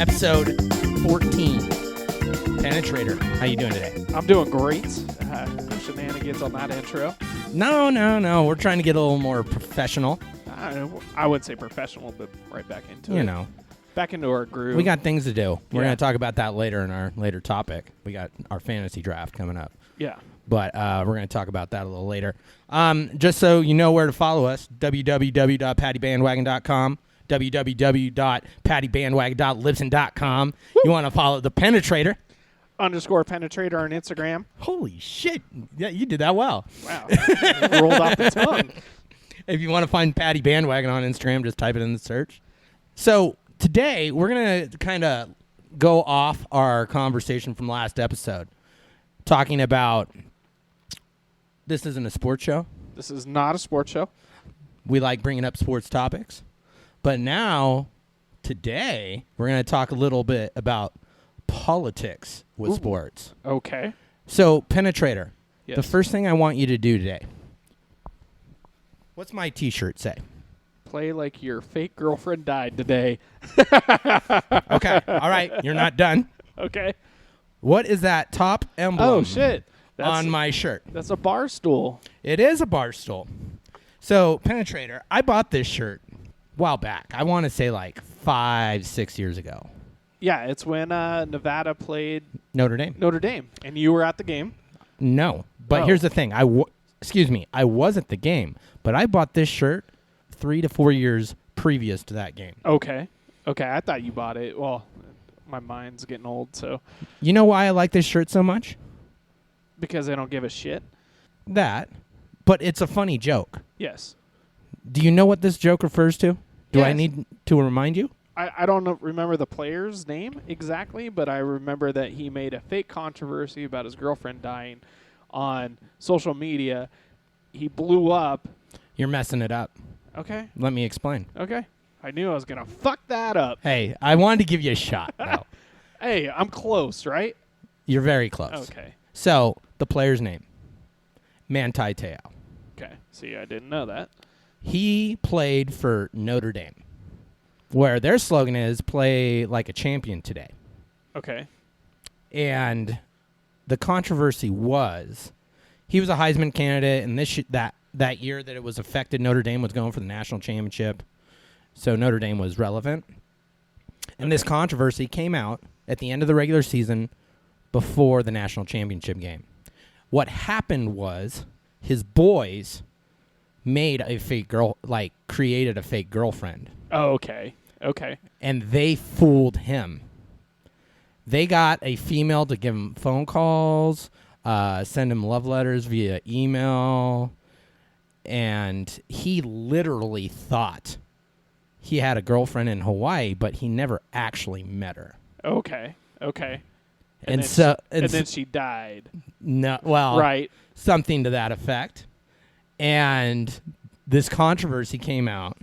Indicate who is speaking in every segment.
Speaker 1: Episode 14. Pennatrator. How you doing today?
Speaker 2: I'm doing great. No shenanigans on that intro.
Speaker 1: No. We're trying to get a little more professional.
Speaker 2: I would say professional, but right back into it.
Speaker 1: You know.
Speaker 2: Back into our groove.
Speaker 1: We got things to do. We're
Speaker 2: Yeah.
Speaker 1: going to talk about that later in our later topic. We got our fantasy draft coming up.
Speaker 2: Yeah.
Speaker 1: But we're going to talk about that a little later. Just so you know where to follow us, www.paddybandwagon.com, www.paddybandwagon.libsyn.com. You want to follow the Pennatrator.
Speaker 2: _Pennatrator on Instagram.
Speaker 1: Holy shit. Yeah, you did that well.
Speaker 2: Wow. Rolled off the tongue.
Speaker 1: If you want to find Paddy Bandwagon on Instagram, just type it in the search. So today, we're going to kind of go off our conversation from last episode, talking about this isn't a sports show.
Speaker 2: This is not a sports show.
Speaker 1: We like bringing up sports topics. But now, today, we're going to talk a little bit about politics with sports.
Speaker 2: Okay.
Speaker 1: So, Pennatrator,
Speaker 2: Yes.
Speaker 1: the first thing I want you to do today, what's my T-shirt say?
Speaker 2: Play like your fake girlfriend died today.
Speaker 1: Okay, all right, you're not done.
Speaker 2: Okay.
Speaker 1: What is that top emblem
Speaker 2: Oh, shit.
Speaker 1: on my shirt?
Speaker 2: That's a bar stool.
Speaker 1: It is a Barstool. So, Pennatrator, I bought this shirt a while back. I want to say like 5-6 years ago.
Speaker 2: Yeah, it's when Nevada played
Speaker 1: Notre Dame.
Speaker 2: Notre Dame, and you were at the game.
Speaker 1: No, but
Speaker 2: Oh.
Speaker 1: here's the thing. I was at the game, but I bought this shirt 3 to 4 years previous to that game.
Speaker 2: Okay. I thought you bought it. Well, my mind's getting old, so
Speaker 1: You know why I like this shirt so much?
Speaker 2: because I don't give a shit.
Speaker 1: That, but it's a funny joke.
Speaker 2: Yes.
Speaker 1: Do you know what this joke refers to? Do I
Speaker 2: Yes.
Speaker 1: need to remind you?
Speaker 2: I don't remember the player's name exactly, but I remember that he made a fake controversy about his girlfriend dying on social media. He blew up.
Speaker 1: You're messing it up.
Speaker 2: Okay.
Speaker 1: Let me explain.
Speaker 2: I knew I was going to fuck that up.
Speaker 1: Hey, I wanted to give you a shot. No.
Speaker 2: Hey, I'm close, right?
Speaker 1: You're very close.
Speaker 2: Okay.
Speaker 1: So, the player's name, Manti Te'o.
Speaker 2: Okay. See, I didn't know that.
Speaker 1: He played for Notre Dame, where their slogan is play like a champion today.
Speaker 2: Okay.
Speaker 1: And the controversy was he was a Heisman candidate, and that year that it was affected, Notre Dame was going for the national championship, so Notre Dame was relevant. And this controversy came out at the end of the regular season before the national championship game. What happened was his boys made a fake created a fake girlfriend.
Speaker 2: Oh, okay.
Speaker 1: And they fooled him. They got a female to give him phone calls, send him love letters via email, and he literally thought he had a girlfriend in Hawaii, but he never actually met her.
Speaker 2: Okay.
Speaker 1: And
Speaker 2: then she died.
Speaker 1: No, well,
Speaker 2: Right.
Speaker 1: something to that effect. And this controversy came out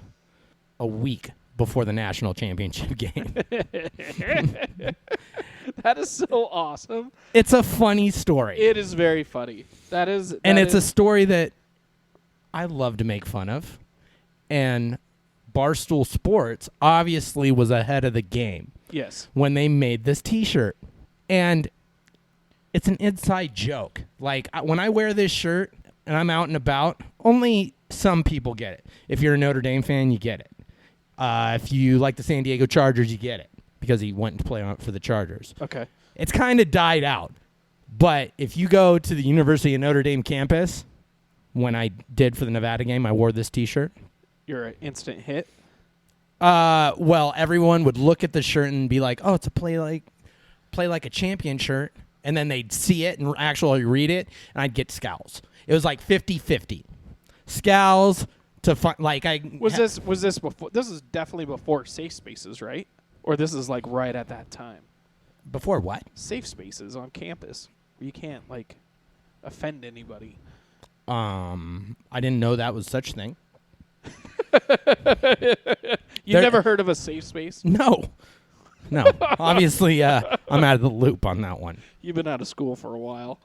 Speaker 1: a week before the national championship game.
Speaker 2: That is so awesome.
Speaker 1: It's a funny story.
Speaker 2: It is very funny.
Speaker 1: It's a story that I love to make fun of. And Barstool Sports obviously was ahead of the game
Speaker 2: Yes.
Speaker 1: when they made this T-shirt. And it's an inside joke. Like, when I wear this shirt and I'm out and about, only some people get it. If you're a Notre Dame fan, you get it. If you like the San Diego Chargers, you get it because he went to play for the Chargers.
Speaker 2: Okay.
Speaker 1: It's kind of died out. But if you go to the University of Notre Dame campus, when I did for the Nevada game, I wore this T-shirt.
Speaker 2: You're an instant hit.
Speaker 1: Well, everyone would look at the shirt and be like, oh, it's a play like a champion shirt. And then they'd see it and actually read it, and I'd get scowls. It was like 50-50. Scowls to
Speaker 2: Was this before? This is definitely before safe spaces, right? Or this is like right at that time.
Speaker 1: Before what?
Speaker 2: Safe spaces on campus. Where you can't like offend anybody.
Speaker 1: I didn't know that was such a thing.
Speaker 2: You never heard of a safe space?
Speaker 1: No. Obviously, I'm out of the loop on that one.
Speaker 2: You've been out of school for a while.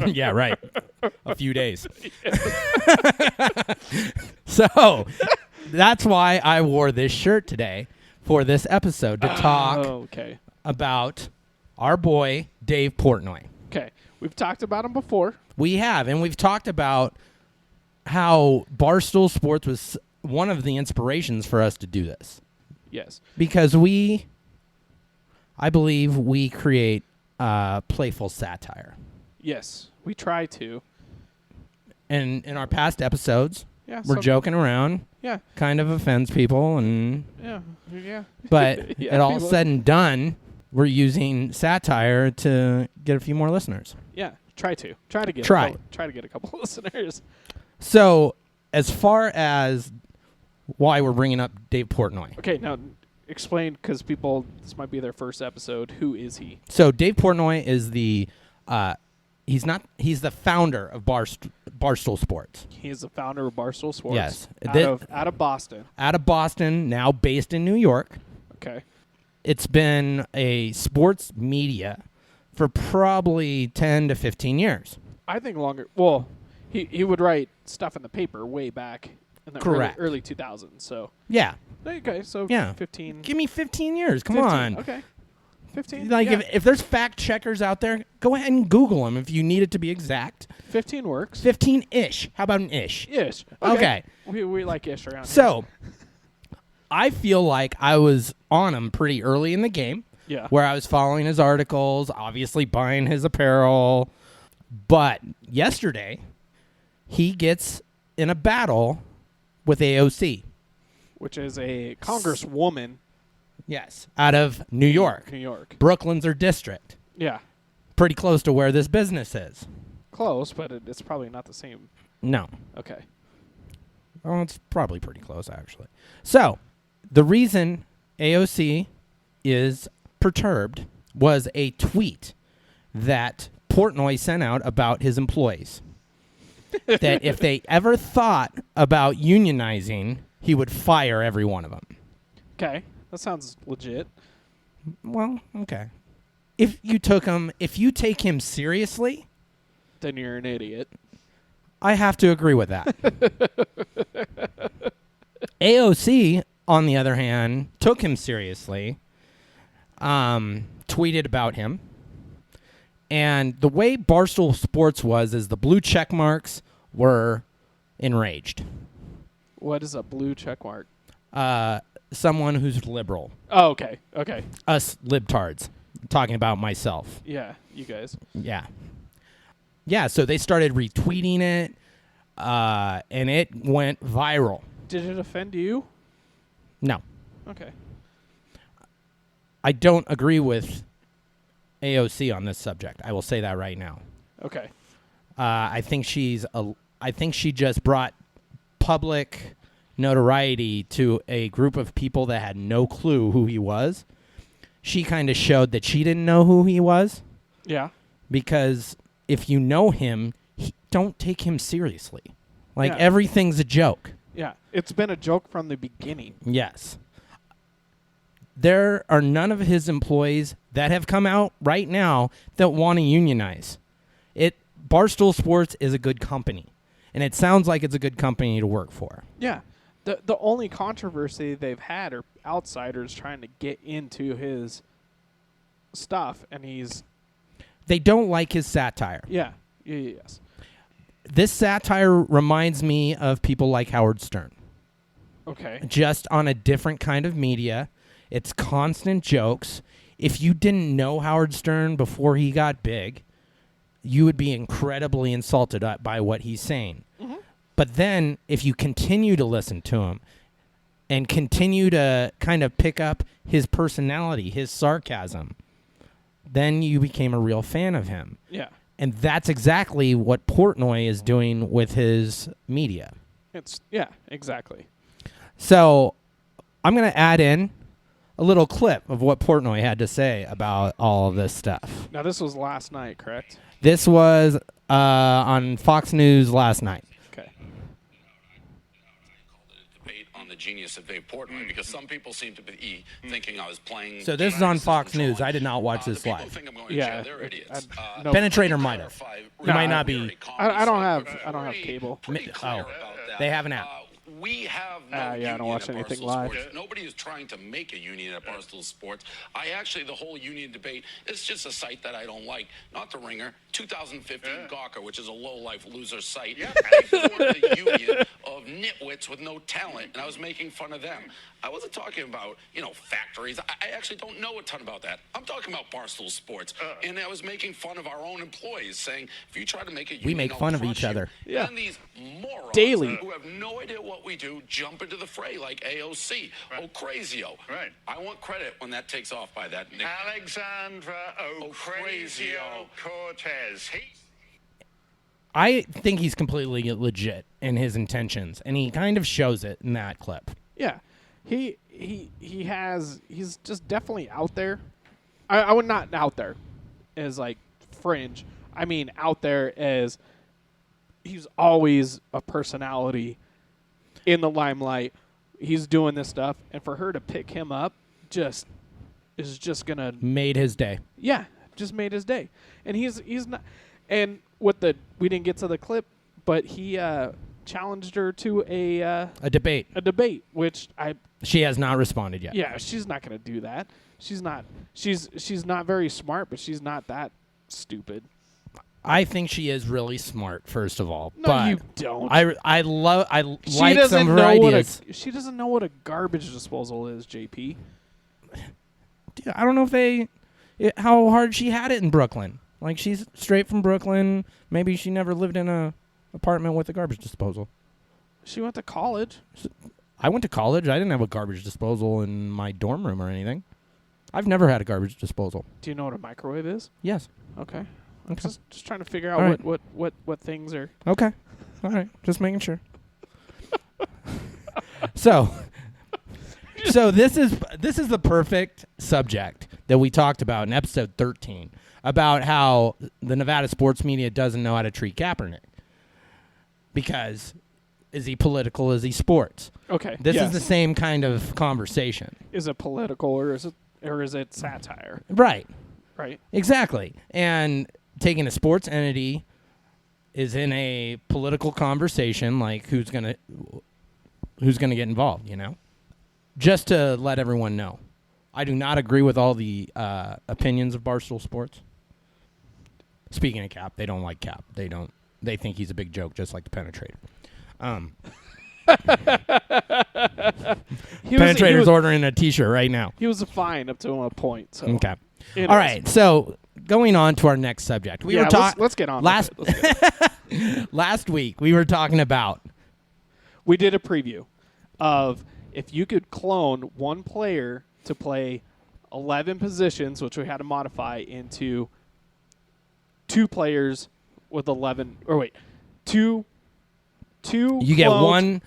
Speaker 1: Yeah, right. A few days. So that's why I wore this shirt today, for this episode to talk
Speaker 2: okay.
Speaker 1: about our boy, Dave Pourtnoy.
Speaker 2: Okay. We've talked about him before.
Speaker 1: We have, and we've talked about how Barstool Sports was one of the inspirations for us to do this.
Speaker 2: Yes.
Speaker 1: Because I believe we create playful satire.
Speaker 2: Yes. We try to.
Speaker 1: And in our past episodes,
Speaker 2: Yeah.
Speaker 1: we're joking around,
Speaker 2: Yeah.
Speaker 1: kind of offends people, and
Speaker 2: Yeah. Yeah.
Speaker 1: but
Speaker 2: Yeah,
Speaker 1: it all
Speaker 2: people-
Speaker 1: said and done, we're using satire to get a few more listeners.
Speaker 2: Yeah. Try to. Try to get
Speaker 1: Try.
Speaker 2: try to get a couple listeners.
Speaker 1: So, as far as why we're bringing up Dave Pourtnoy.
Speaker 2: Okay, now explain, because this might be their first episode. Who is he?
Speaker 1: So, Dave Pourtnoy is he's the founder of Barstool Sports.
Speaker 2: He is the founder of Barstool Sports.
Speaker 1: Yes.
Speaker 2: Out of Boston.
Speaker 1: Out of Boston, now based in New York.
Speaker 2: Okay.
Speaker 1: It's been a sports media for probably 10 to 15 years.
Speaker 2: I think longer. Well, he would write stuff in the paper way back in the
Speaker 1: Correct.
Speaker 2: early 2000s. So
Speaker 1: Yeah.
Speaker 2: okay, so
Speaker 1: Yeah.
Speaker 2: 15.
Speaker 1: Give me 15 years. Come
Speaker 2: 15,
Speaker 1: on.
Speaker 2: Okay. 15.
Speaker 1: Like
Speaker 2: yeah.
Speaker 1: if there's fact checkers out there, go ahead and Google them if you need it to be exact.
Speaker 2: 15 works.
Speaker 1: 15-ish. How about an ish?
Speaker 2: Ish.
Speaker 1: Okay.
Speaker 2: We like ish around here.
Speaker 1: So, I feel like I was on him pretty early in the game,
Speaker 2: Yeah.
Speaker 1: where I was following his articles, obviously buying his apparel. But yesterday, he gets in a battle with AOC.
Speaker 2: Which is a congresswoman.
Speaker 1: Yes. Out of New York.
Speaker 2: New York.
Speaker 1: Brooklyn's her district.
Speaker 2: Yeah.
Speaker 1: Pretty close to where this business is.
Speaker 2: Close, but it's probably not the same.
Speaker 1: No.
Speaker 2: Okay.
Speaker 1: Well, it's probably pretty close, actually. So, the reason AOC is perturbed was a tweet that Portnoy sent out about his employees. That if they ever thought about unionizing, he would fire every one of them.
Speaker 2: Okay. That sounds legit.
Speaker 1: Well, okay. If you take him seriously,
Speaker 2: Then you're an idiot.
Speaker 1: I have to agree with that. AOC, on the other hand, took him seriously, tweeted about him, and the way Barstool Sports is the blue check marks were enraged.
Speaker 2: What is a blue check mark?
Speaker 1: Someone who's liberal.
Speaker 2: Oh, okay. Okay.
Speaker 1: Us libtards. Talking about myself.
Speaker 2: Yeah, you guys.
Speaker 1: Yeah. Yeah, so they started retweeting it, and it went viral.
Speaker 2: Did it offend you?
Speaker 1: No.
Speaker 2: Okay.
Speaker 1: I don't agree with AOC on this subject. I will say that right now.
Speaker 2: Okay.
Speaker 1: I think she just brought public notoriety to a group of people that had no clue who he was. She kind of showed that she didn't know who he was,
Speaker 2: Yeah.
Speaker 1: because if you know him, don't take him seriously. Like,
Speaker 2: Yeah.
Speaker 1: everything's a joke.
Speaker 2: Yeah. It's been a joke from the beginning.
Speaker 1: Yes. There are none of his employees that have come out right now that want to unionize. Barstool Sports is a good company, and it sounds like it's a good company to work for.
Speaker 2: Yeah. The only controversy they've had are outsiders trying to get into his stuff, and
Speaker 1: They don't like his satire.
Speaker 2: yeah. Yes.
Speaker 1: This satire reminds me of people like Howard Stern,
Speaker 2: Okay.
Speaker 1: just on a different kind of media. It's constant jokes. If you didn't know Howard Stern before he got big, you would be incredibly insulted by what he's saying.
Speaker 2: Mm-hmm.
Speaker 1: But then, if you continue to listen to him and continue to kind of pick up his personality, his sarcasm, then you became a real fan of him.
Speaker 2: Yeah.
Speaker 1: And that's exactly what Portnoy is doing with his media.
Speaker 2: Yeah, exactly.
Speaker 1: So I'm going to add in a little clip of what Portnoy had to say about all of this stuff.
Speaker 2: Now, this was last night, correct?
Speaker 1: This was on Fox News last night.
Speaker 2: Okay.
Speaker 3: Debate on the genius of Dave Pourtnoy, because some people seem to be thinking I was playing.
Speaker 1: So this is on Fox News. I did not watch this
Speaker 3: people
Speaker 1: live.
Speaker 3: think I'm going to
Speaker 2: Yeah.
Speaker 3: jail. They're idiots.
Speaker 2: No.
Speaker 1: Penetrator might have.
Speaker 3: Clarify
Speaker 1: You might not be.
Speaker 2: I don't have cable.
Speaker 3: Pretty clear
Speaker 1: Oh,
Speaker 3: about that.
Speaker 1: they have an app.
Speaker 3: We have no
Speaker 2: I
Speaker 3: union
Speaker 2: don't watch
Speaker 3: at
Speaker 2: anything
Speaker 3: Barstool
Speaker 2: live.
Speaker 3: Sports. Nobody is trying to make a union at Barstool Sports. The whole union debate is just a site that I don't like. Not the Ringer. 2015 Gawker, which is a low-life loser site. I formed a union of nitwits with no talent, and I was making fun of them. I wasn't talking about, factories. I actually don't know a ton about that. I'm talking about Barstool Sports. And I was making fun of our own employees, saying, if you try to make a union,
Speaker 1: We make
Speaker 3: I'll
Speaker 1: fun of
Speaker 3: crush
Speaker 1: each
Speaker 3: you.
Speaker 1: other.
Speaker 2: Yeah.
Speaker 3: Then these morons
Speaker 2: Daily.
Speaker 3: who have no idea what we do jump into the fray like AOC. Ocrazio.
Speaker 4: Right.
Speaker 3: I want credit when that takes off by that nickname.
Speaker 4: Alexandra Ocasio-Cortez.
Speaker 1: I think he's completely legit in his intentions, and he kind of shows it in that clip.
Speaker 2: Yeah, he's just definitely out there. I would not out there as like fringe. I mean out there as he's always a personality in the limelight. He's doing this stuff, and for her to pick him up is just gonna
Speaker 1: Made his day.
Speaker 2: yeah, just made his day. And he's not. And we didn't get to the clip, but he challenged her to
Speaker 1: A debate.
Speaker 2: a debate, which
Speaker 1: She has not responded yet.
Speaker 2: yeah, she's not going to do that. She's not very smart, but she's not that stupid.
Speaker 1: I think she is really smart, first of all.
Speaker 2: No,
Speaker 1: but
Speaker 2: you don't.
Speaker 1: I like
Speaker 2: She
Speaker 1: some of her
Speaker 2: know
Speaker 1: ideas.
Speaker 2: she doesn't know what a garbage disposal is, JP.
Speaker 1: Dude, I don't know how hard she had it in Brooklyn. Like, she's straight from Brooklyn. Maybe she never lived in a apartment with a garbage disposal.
Speaker 2: She went to college.
Speaker 1: I went to college. I didn't have a garbage disposal in my dorm room or anything. I've never had a garbage disposal.
Speaker 2: Do you know what a microwave is?
Speaker 1: Yes.
Speaker 2: Okay. I'm
Speaker 1: Okay.
Speaker 2: just trying to figure out
Speaker 1: All right.
Speaker 2: what things are.
Speaker 1: Okay. All right. Just making sure. So this is the perfect subject that we talked about in episode 13 about how the Nevada sports media doesn't know how to treat Kaepernick. Because is he political? Is he sports?
Speaker 2: Okay.
Speaker 1: This
Speaker 2: yes.
Speaker 1: is the same kind of conversation.
Speaker 2: Is it political or is it satire?
Speaker 1: Right.
Speaker 2: Right.
Speaker 1: Exactly. And taking a sports entity is in a political conversation, like who's gonna get involved, Just to let everyone know. I do not agree with all the opinions of Barstool Sports. Speaking of Cap, they don't like Cap. They think he's a big joke, just like the Pennatrator. Penetrator's ordering a T-shirt right now.
Speaker 2: He was fine up to a point. So.
Speaker 1: Okay.
Speaker 2: Anyways.
Speaker 1: All right. So going on to our next subject, we were talking.
Speaker 2: Let's get on.
Speaker 1: Last
Speaker 2: with it. Let's get it.
Speaker 1: last week we were talking about.
Speaker 2: We did a preview of if you could clone one player to play 11 positions, which we had to modify into two players with 11. Or wait, two.
Speaker 1: You get
Speaker 2: cloned-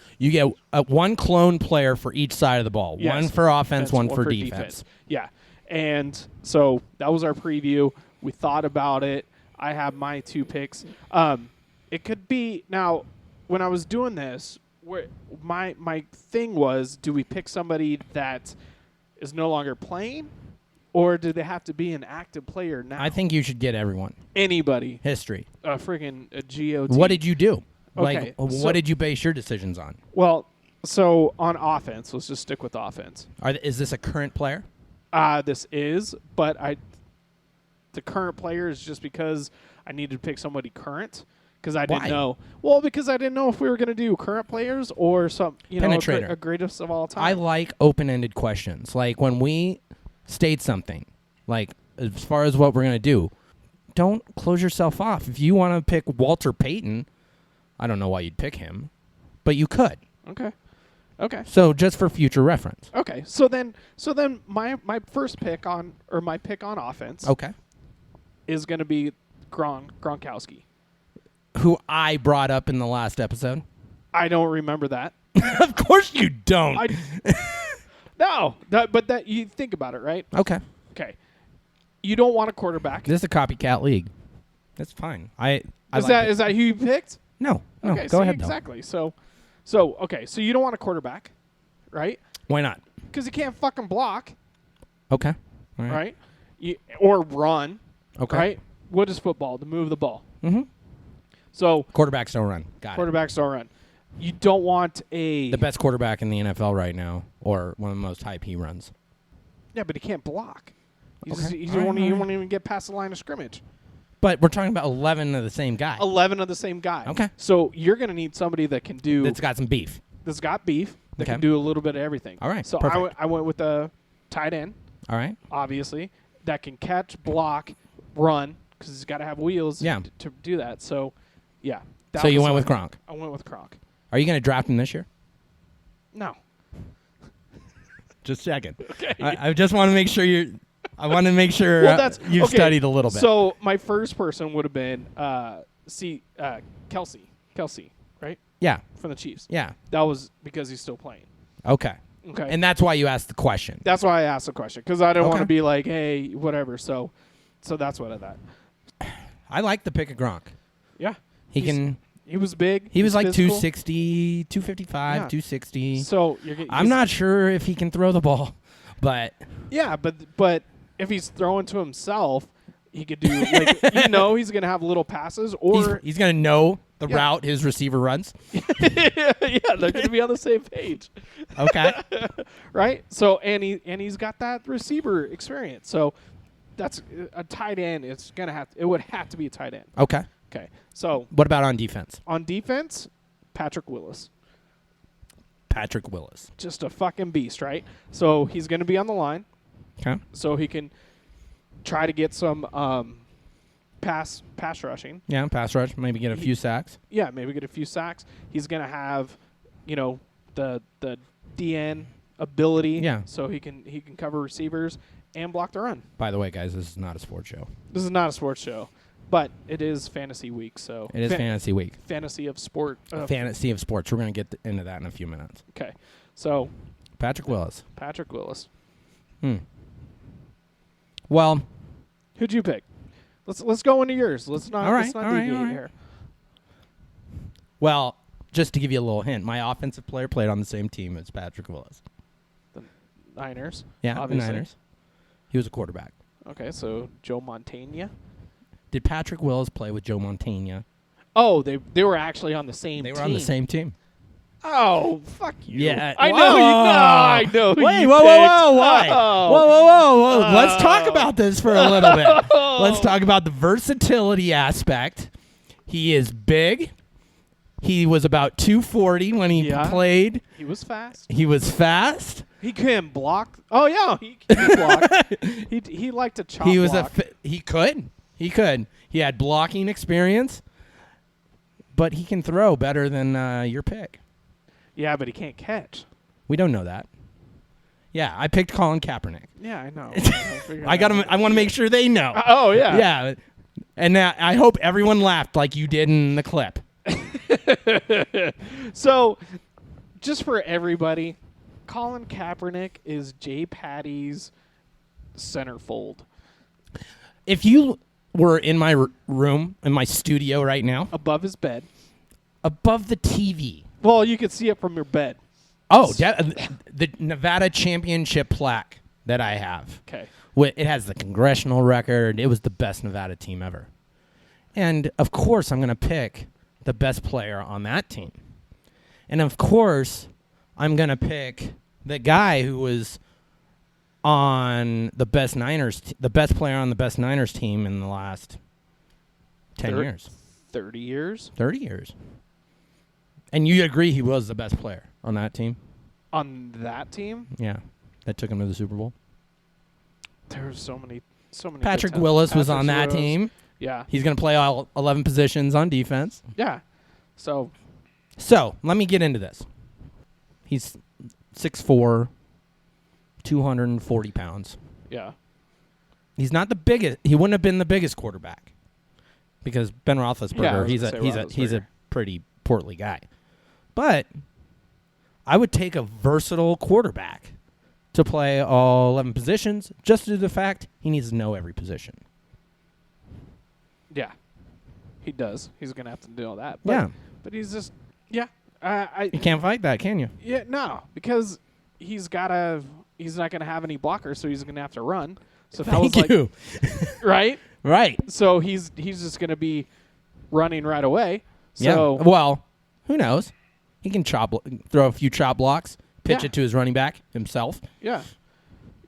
Speaker 1: one clone player for each side of the ball.
Speaker 2: Yes.
Speaker 1: One for offense, one for defense.
Speaker 2: Yeah. And so that was our preview. We thought about it. I have my two picks. It could be now when I was doing this, where my thing was, do we pick somebody that is no longer playing, or do they have to be an active player now?
Speaker 1: I think you should get everyone.
Speaker 2: Anybody.
Speaker 1: History.
Speaker 2: Friggin' a GOT.
Speaker 1: What did you do?
Speaker 2: Okay,
Speaker 1: Like,
Speaker 2: so-
Speaker 1: what did you base your decisions on?
Speaker 2: Well, so on offense, let's just stick with offense.
Speaker 1: Is this a current player?
Speaker 2: This is, but the current player is just because I needed to pick somebody current because I didn't
Speaker 1: Why?
Speaker 2: know. Well, because I didn't know if we were going to do current players or some,
Speaker 1: Penetrator.
Speaker 2: a greatest of all time.
Speaker 1: I like open-ended questions. Like when we state something, like as far as what we're going to do, don't close yourself off. If you want to pick Walter Payton, I don't know why you'd pick him, but you could.
Speaker 2: Okay.
Speaker 1: So just for future reference.
Speaker 2: Okay. So then my first pick on offense
Speaker 1: Okay.
Speaker 2: is going to be Gronkowski.
Speaker 1: Who I brought up in the last episode.
Speaker 2: I don't remember that.
Speaker 1: Of course you don't.
Speaker 2: No, but you think about it, right?
Speaker 1: Okay.
Speaker 2: Okay. You don't want a quarterback.
Speaker 1: This is a copycat league. That's fine. I
Speaker 2: Is
Speaker 1: like it.
Speaker 2: that who you picked?
Speaker 1: No.
Speaker 2: Okay,
Speaker 1: Go ahead, though.
Speaker 2: exactly. So you don't want a quarterback, right?
Speaker 1: Why not?
Speaker 2: Because he can't fucking block,
Speaker 1: Okay. All
Speaker 2: right? Or run,
Speaker 1: Okay.
Speaker 2: right? What is football? To move the ball.
Speaker 1: Mm-hmm.
Speaker 2: So
Speaker 1: Quarterbacks don't run. Got it.
Speaker 2: quarterbacks don't run. you don't want
Speaker 1: The best quarterback in the NFL right now, or one of the most high P runs.
Speaker 2: Yeah, but he can't block.
Speaker 1: Okay.
Speaker 2: He
Speaker 1: All
Speaker 2: won't
Speaker 1: right.
Speaker 2: even get past the line of scrimmage.
Speaker 1: But we're talking about 11 of the same guy.
Speaker 2: 11 of the same guy.
Speaker 1: Okay.
Speaker 2: So you're going to need somebody that can do.
Speaker 1: That's got some beef.
Speaker 2: That's got beef. That
Speaker 1: Okay.
Speaker 2: can do a little bit of everything.
Speaker 1: All right,
Speaker 2: So
Speaker 1: perfect.
Speaker 2: I went with the tight end,
Speaker 1: All right.
Speaker 2: obviously, that can catch, block, run, because he's got to have wheels
Speaker 1: Yeah.
Speaker 2: to do that. So, yeah. that
Speaker 1: So you
Speaker 2: was
Speaker 1: went with
Speaker 2: mine.
Speaker 1: Gronk.
Speaker 2: I went with Gronk.
Speaker 1: Are you going to draft him this year?
Speaker 2: No.
Speaker 1: Just checking.
Speaker 2: Okay.
Speaker 1: I just want to make sure you're. I want to make sure you've
Speaker 2: okay,
Speaker 1: studied a little bit.
Speaker 2: So my first person would have been Kelsey, right?
Speaker 1: Yeah.
Speaker 2: From the Chiefs.
Speaker 1: Yeah.
Speaker 2: That was because he's still playing.
Speaker 1: Okay.
Speaker 2: Okay.
Speaker 1: And that's why you asked the question.
Speaker 2: That's why I asked the question, because I didn't want to
Speaker 1: Okay.
Speaker 2: be like, hey, whatever. So that's what I thought.
Speaker 1: I like the pick of Gronk.
Speaker 2: Yeah.
Speaker 1: He
Speaker 2: was big.
Speaker 1: He was
Speaker 2: he's
Speaker 1: like
Speaker 2: physical.
Speaker 1: 260, 255,
Speaker 2: Yeah.
Speaker 1: 260.
Speaker 2: So
Speaker 1: I'm not sure if he can throw the ball, but
Speaker 2: Yeah, but if he's throwing to himself, he could do like he's gonna have little passes or
Speaker 1: he's going to know the
Speaker 2: Yeah.
Speaker 1: route his receiver runs.
Speaker 2: yeah, they're gonna be on the same page.
Speaker 1: Okay.
Speaker 2: Right? So and he's got that receiver experience. So that's a tight end. It would have to be a tight end.
Speaker 1: Okay.
Speaker 2: Okay. So
Speaker 1: What about on defense?
Speaker 2: on defense, Patrick Willis.
Speaker 1: Patrick Willis.
Speaker 2: Just a fucking beast, right? So he's gonna be on the line,
Speaker 1: Okay.
Speaker 2: so he can try to get some pass rushing.
Speaker 1: Yeah, pass rush. Maybe get a few sacks.
Speaker 2: Yeah, maybe get a few sacks. He's gonna have, the DN ability.
Speaker 1: Yeah.
Speaker 2: So he can cover receivers and block the run.
Speaker 1: By the way, guys, this is not a sports show.
Speaker 2: This is not a sports show, but it is fantasy week. So
Speaker 1: It is fantasy week.
Speaker 2: fantasy of sport.
Speaker 1: Fantasy of sports. We're going to get into that in a few minutes.
Speaker 2: Okay, so
Speaker 1: Patrick Willis.
Speaker 2: Patrick Willis.
Speaker 1: Well,
Speaker 2: Who'd you pick? Let's go into yours. Let's not deviate here.
Speaker 1: Well, just to give you a little hint, my offensive player played on the same team as Patrick Willis.
Speaker 2: The Niners.
Speaker 1: Yeah,
Speaker 2: obviously.
Speaker 1: the Niners. He was a quarterback.
Speaker 2: Okay, so Joe Montana.
Speaker 1: Did Patrick Willis play with Joe Montana?
Speaker 2: Oh, they were actually on the same
Speaker 1: They
Speaker 2: team.
Speaker 1: were on the same team.
Speaker 2: Oh, fuck you.
Speaker 1: Yeah.
Speaker 2: I know you. No, I know.
Speaker 1: Wait,
Speaker 2: you
Speaker 1: whoa,
Speaker 2: picked.
Speaker 1: whoa, whoa, why?
Speaker 2: Oh.
Speaker 1: Whoa. Let's talk about this for a little bit. Let's talk about the versatility aspect. He is big. He was about 240 when he
Speaker 2: Yeah.
Speaker 1: played.
Speaker 2: He was fast.
Speaker 1: He was fast.
Speaker 2: He couldn't block. Oh yeah, he could block. He liked to chop.
Speaker 1: He was
Speaker 2: block.
Speaker 1: he could. He had blocking experience, but he can throw better than your pick.
Speaker 2: Yeah, but he can't catch.
Speaker 1: We don't know that. Yeah, I picked Colin Kaepernick.
Speaker 2: Yeah, I know.
Speaker 1: I got him. I want to make sure they know.
Speaker 2: Oh yeah.
Speaker 1: Yeah, and I hope everyone laughed like you did in the clip.
Speaker 2: So, just for everybody, Colin Kaepernick is Jpaddy's centerfold.
Speaker 1: If you were in my room, in my studio right now,
Speaker 2: Above his bed.
Speaker 1: above the TV.
Speaker 2: Well, you could see it from your bed.
Speaker 1: Oh, the Nevada championship plaque that I have.
Speaker 2: Okay.
Speaker 1: It has the congressional record. It was the best Nevada team ever. And, of course, I'm going to pick the best player on that team. And, of course, I'm going to pick the guy who was on the best Niners, the best player on the best Niners team in the last 10 years.
Speaker 2: 30 years?
Speaker 1: 30 years. And you agree he was the best player on that team?
Speaker 2: On that team?
Speaker 1: Yeah. That took him to the Super Bowl.
Speaker 2: There were so many.
Speaker 1: Patrick
Speaker 2: good
Speaker 1: Willis was on
Speaker 2: Patrick
Speaker 1: that
Speaker 2: Willis.
Speaker 1: team.
Speaker 2: Yeah.
Speaker 1: He's going to play all 11 positions on defense.
Speaker 2: Yeah. So,
Speaker 1: let me get into this. He's 6'4", 240 pounds.
Speaker 2: yeah.
Speaker 1: He's not the biggest. He wouldn't have been the biggest quarterback because Ben Roethlisberger,
Speaker 2: Yeah, I was
Speaker 1: he's
Speaker 2: gonna say
Speaker 1: a
Speaker 2: Roethlisberger.
Speaker 1: pretty portly guy. But I would take a versatile quarterback to play all 11 positions just due to the fact he needs to know every position.
Speaker 2: Yeah. He does. He's going to have to do all that. But,
Speaker 1: Yeah.
Speaker 2: But he's just, yeah.
Speaker 1: You can't fight that, can you?
Speaker 2: Yeah, no, because he's not going to have any blockers, so he's going to have to run. So that
Speaker 1: Thank
Speaker 2: was
Speaker 1: you.
Speaker 2: right?
Speaker 1: Right.
Speaker 2: So he's just going to be running right away.
Speaker 1: Yeah.
Speaker 2: So
Speaker 1: Well, who knows? He can throw a few chop blocks, pitch
Speaker 2: Yeah.
Speaker 1: it to his running back himself.
Speaker 2: Yeah.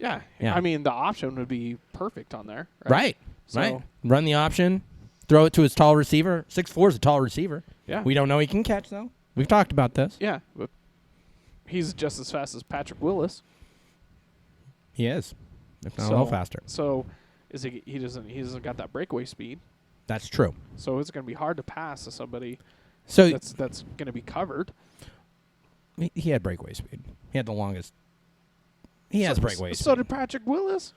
Speaker 2: Yeah.
Speaker 1: Yeah.
Speaker 2: I mean, the option would be perfect on there.
Speaker 1: Right.
Speaker 2: So-
Speaker 1: Right. Run the option, throw it to his tall receiver. 6'4" is a tall receiver.
Speaker 2: Yeah.
Speaker 1: We don't know he can catch, though. We've talked about this.
Speaker 2: Yeah. But he's just as fast as Patrick Willis.
Speaker 1: He is, if not a little faster.
Speaker 2: So he doesn't got that breakaway speed.
Speaker 1: That's true.
Speaker 2: So it's going to be hard to pass to somebody
Speaker 1: So
Speaker 2: that's going to be covered.
Speaker 1: he had breakaway speed. He had the longest. He has breakaway speed.
Speaker 2: So did Patrick Willis.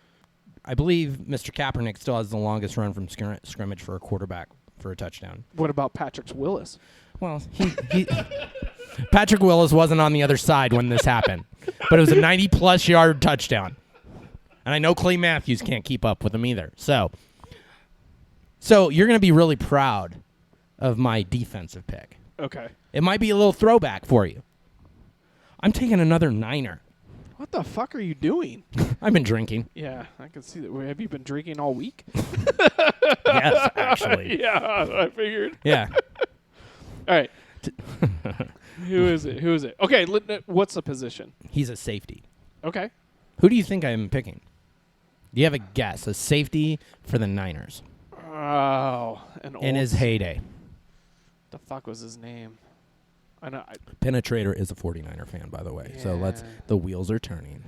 Speaker 1: I believe Mr. Kaepernick still has the longest run from scrimmage for a quarterback for a touchdown.
Speaker 2: What about Patrick Willis?
Speaker 1: Well, he Patrick Willis wasn't on the other side when this happened, but it was a 90-plus yard touchdown. And I know Clay Matthews can't keep up with him either. So you're going to be really proud of my defensive pick.
Speaker 2: Okay.
Speaker 1: It might be a little throwback for you. I'm taking another Niner.
Speaker 2: What the fuck are you doing?
Speaker 1: I've been drinking.
Speaker 2: Yeah, I can see that. Have you been drinking all week?
Speaker 1: Yes, actually.
Speaker 2: Yeah, I figured.
Speaker 1: Yeah.
Speaker 2: All right. Who is it? Okay, what's the position?
Speaker 1: He's a safety.
Speaker 2: Okay.
Speaker 1: Who do you think I'm picking? Do you have a guess? A safety for the Niners
Speaker 2: Oh,
Speaker 1: in his heyday.
Speaker 2: The fuck was his name? I know.
Speaker 1: Pennatrator is a 49er fan, by the way. So
Speaker 2: Yeah.
Speaker 1: the wheels are turning.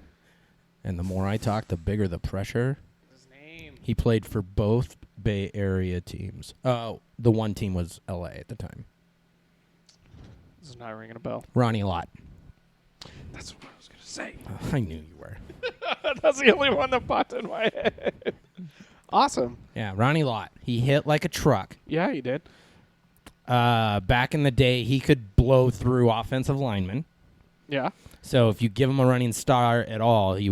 Speaker 1: And the more I talk, the bigger the pressure.
Speaker 2: His name.
Speaker 1: He played for both Bay Area teams. The one team was LA at the time.
Speaker 2: This is not ringing a bell.
Speaker 1: Ronnie Lott.
Speaker 2: That's what I was gonna say.
Speaker 1: I knew you were.
Speaker 2: That's the only one that popped in my head. Awesome.
Speaker 1: Yeah, Ronnie Lott. He hit like a truck.
Speaker 2: Yeah, he did.
Speaker 1: Back in the day, he could blow through offensive linemen.
Speaker 2: Yeah.
Speaker 1: So if you give him a running star at all, he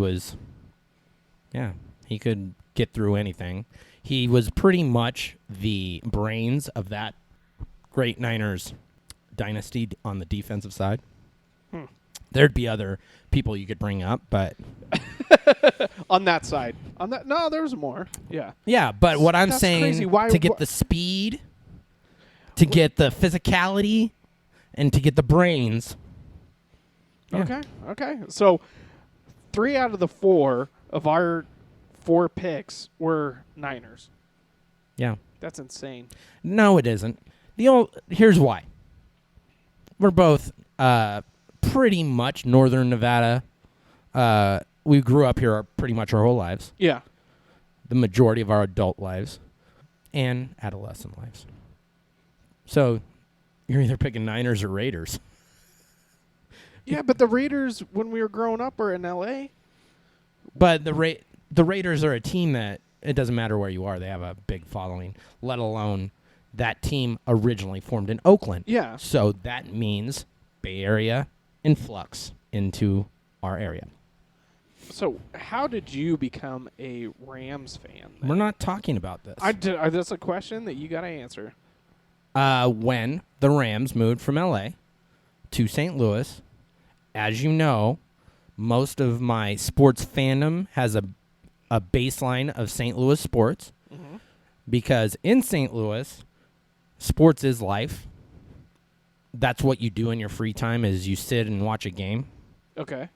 Speaker 1: could get through anything. He was pretty much the brains of that great Niners dynasty on the defensive side. There'd be other people you could bring up, but
Speaker 2: On that side. No, there was more. Yeah.
Speaker 1: yeah. But what I'm
Speaker 2: That's
Speaker 1: saying
Speaker 2: crazy. Why-
Speaker 1: to get the speed, to get the physicality, and to get the brains. Yeah.
Speaker 2: Okay. So 3 out of the 4 of our 4 picks were Niners.
Speaker 1: Yeah.
Speaker 2: That's insane.
Speaker 1: No, it isn't. Here's why. We're both pretty much Northern Nevada. We grew up here pretty much our whole lives,
Speaker 2: Yeah.
Speaker 1: the majority of our adult lives, and adolescent lives. So you're either picking Niners or Raiders.
Speaker 2: Yeah, but the Raiders, when we were growing up, were in L.A.
Speaker 1: But the Raiders are a team that it doesn't matter where you are. They have a big following, let alone that team originally formed in Oakland.
Speaker 2: Yeah.
Speaker 1: So that means Bay Area influx into our area.
Speaker 2: So how did you become a Rams fan? then?
Speaker 1: We're not talking about this.
Speaker 2: That's a question that you got to answer.
Speaker 1: When the Rams moved from L.A. to St. Louis, as you know, most of my sports fandom has a baseline of St. Louis sports because in St. Louis, sports is life. That's what you do in your free time is you sit and watch a game.
Speaker 2: Okay.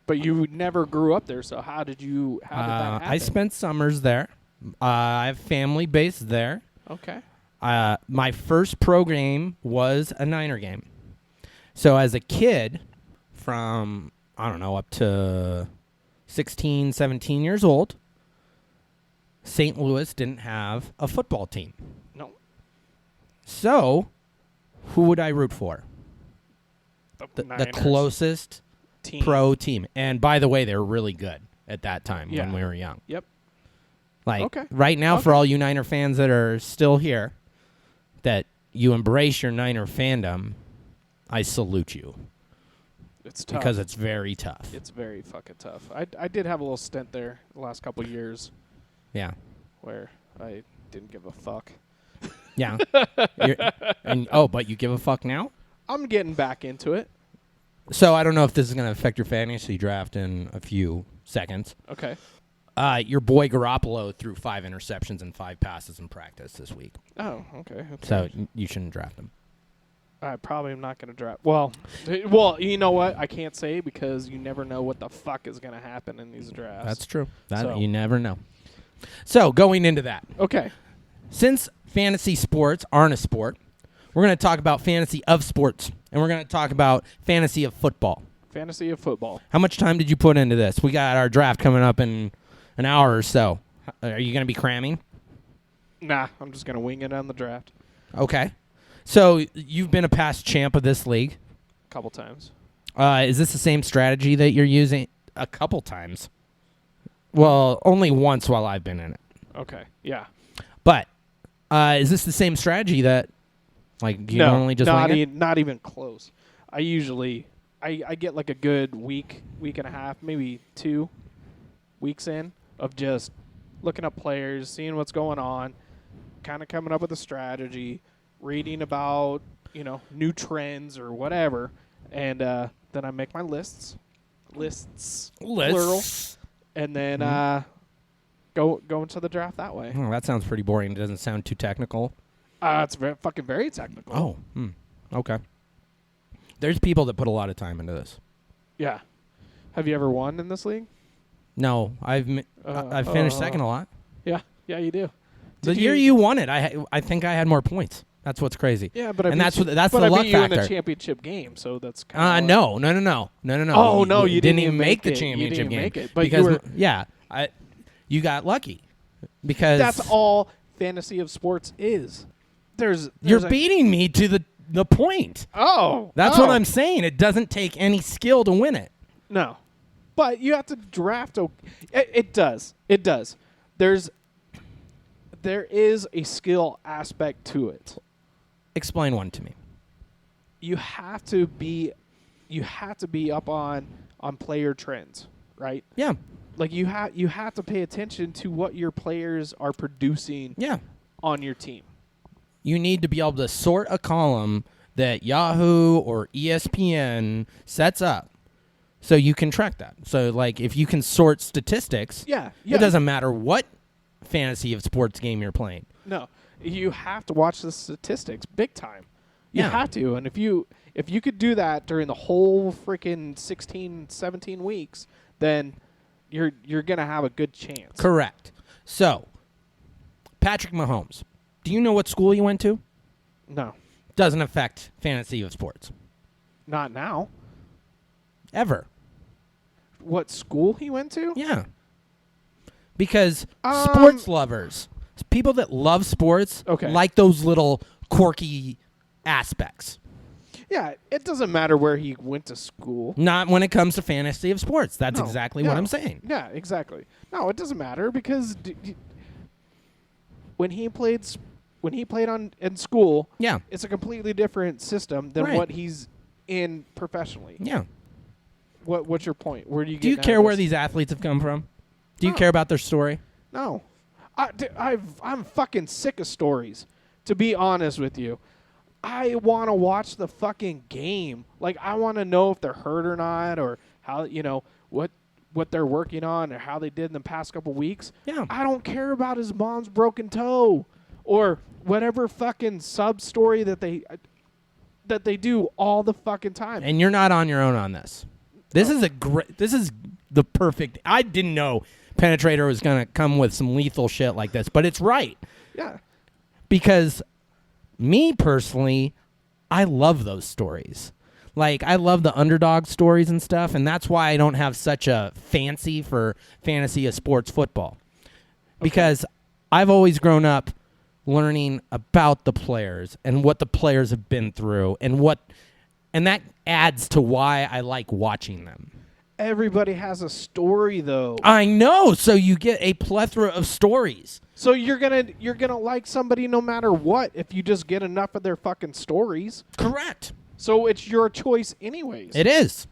Speaker 2: But you never grew up there, so how did that happen?
Speaker 1: I spent summers there. I have family based there.
Speaker 2: Okay.
Speaker 1: My first pro game was a Niner game. So as a kid, from, I don't know, up to 16, 17 years old, St. Louis didn't have a football team.
Speaker 2: No.
Speaker 1: So who would I root for? The
Speaker 2: Niners
Speaker 1: closest
Speaker 2: team.
Speaker 1: pro team. And by the way, they were really good at that time when we were young.
Speaker 2: Yep.
Speaker 1: Like right now, for all you Niner fans that are still here, that you embrace your Niner fandom, I salute you.
Speaker 2: It's tough.
Speaker 1: Because it's very tough.
Speaker 2: It's very fucking tough. I did have a little stint there the last couple of years
Speaker 1: Yeah.
Speaker 2: where I didn't give a fuck.
Speaker 1: Yeah. But you give a fuck now?
Speaker 2: I'm getting back into it.
Speaker 1: So I don't know if this is going to affect your fantasy draft in a few seconds.
Speaker 2: Okay.
Speaker 1: Your boy Garoppolo threw 5 interceptions and 5 passes in practice this week.
Speaker 2: Oh, okay.
Speaker 1: So you shouldn't draft him.
Speaker 2: I probably am not going to draft. Well, you know what? I can't say because you never know what the fuck is going to happen in these drafts.
Speaker 1: That's true.
Speaker 2: So.
Speaker 1: You never know. So going into that,
Speaker 2: Okay.
Speaker 1: since fantasy sports aren't a sport, we're going to talk about fantasy of sports, and we're going to talk about fantasy of football.
Speaker 2: Fantasy of football.
Speaker 1: How much time did you put into this? We got our draft coming up in an hour or so. Are you going to be cramming?
Speaker 2: Nah, I'm just going to wing it on the draft.
Speaker 1: Okay. So you've been a past champ of this league.
Speaker 2: A couple times.
Speaker 1: Is this the same strategy that you're using? A couple times. Well, only once while I've been in it.
Speaker 2: Okay. Yeah.
Speaker 1: But is this the same strategy that, like, do you normally just wing it?
Speaker 2: Not even close. I usually I get like a good week and a half, maybe 2 weeks in of just looking up players, seeing what's going on, kind of coming up with a strategy, reading about, new trends or whatever, and then I make my lists, plural, and then go into the draft that way.
Speaker 1: Oh, that sounds pretty boring. It doesn't sound too technical.
Speaker 2: It's very technical.
Speaker 1: Oh, okay. There's people that put a lot of time into this.
Speaker 2: Yeah. Have you ever won in this league?
Speaker 1: No, I've finished second a lot.
Speaker 2: Yeah, you do.
Speaker 1: The year you won it, I think I had more points. That's what's crazy.
Speaker 2: Yeah, but
Speaker 1: that's the luck
Speaker 2: I beat you
Speaker 1: factor.
Speaker 2: in the championship game, so that's kind of
Speaker 1: no.
Speaker 2: Oh no, you
Speaker 1: didn't even make the
Speaker 2: it.
Speaker 1: championship
Speaker 2: You didn't
Speaker 1: game
Speaker 2: make it, but
Speaker 1: because you got lucky because
Speaker 2: that's all fantasy of sports is.
Speaker 1: You're beating me to the point.
Speaker 2: Oh,
Speaker 1: that's what I'm saying. It doesn't take any skill to win it.
Speaker 2: No, but you have to draft. It does. It does. There is a skill aspect to it.
Speaker 1: Explain one to me.
Speaker 2: You have to be up on player trends, right?
Speaker 1: Yeah.
Speaker 2: Like you have to pay attention to what your players are producing.
Speaker 1: Yeah.
Speaker 2: On your team.
Speaker 1: You need to be able to sort a column that Yahoo or ESPN sets up so you can track that. So, like, if you can sort statistics,
Speaker 2: it
Speaker 1: doesn't matter what fantasy of sports game you're playing.
Speaker 2: No, you have to watch the statistics big time. You have to. And if you could do that during the whole freaking 16, 17 weeks, then you're going to have a good chance.
Speaker 1: Correct. So, Patrick Mahomes. Do you know what school he went to?
Speaker 2: No.
Speaker 1: Doesn't affect fantasy of sports.
Speaker 2: Not now.
Speaker 1: Ever.
Speaker 2: What school he went to?
Speaker 1: Yeah. Because sports lovers, people that love sports, like those little quirky aspects.
Speaker 2: Yeah, it doesn't matter where he went to school.
Speaker 1: Not when it comes to fantasy of sports. That's exactly what I'm saying.
Speaker 2: Yeah, exactly. No, it doesn't matter because when he played in school, it's a completely different system than what he's in professionally.
Speaker 1: Yeah.
Speaker 2: What's your point? Where do you
Speaker 1: Do you care where these athletes have come from? Do you care about their story?
Speaker 2: No. I'm fucking sick of stories, to be honest with you. I want to watch the fucking game. Like, I want to know if they're hurt or not, or how, what they're working on, or how they did in the past couple weeks.
Speaker 1: Yeah.
Speaker 2: I don't care about his mom's broken toe, or whatever fucking sub story that they do all the fucking time.
Speaker 1: And you're not on your own on this. This is the perfect. I didn't know Pennatrator was going to come with some lethal shit like this, but it's right.
Speaker 2: Yeah.
Speaker 1: Because me personally, I love those stories. Like, I love the underdog stories and stuff, and that's why I don't have such a fancy for fantasy of sports football. Because I've always grown up learning about the players and what the players have been through and that adds to why I like watching them.
Speaker 2: Everybody has a story, though.
Speaker 1: I know, so you get a plethora of stories.
Speaker 2: So you're gonna like somebody no matter what if you just get enough of their fucking stories.
Speaker 1: Correct.
Speaker 2: So it's your choice anyways.
Speaker 1: It is.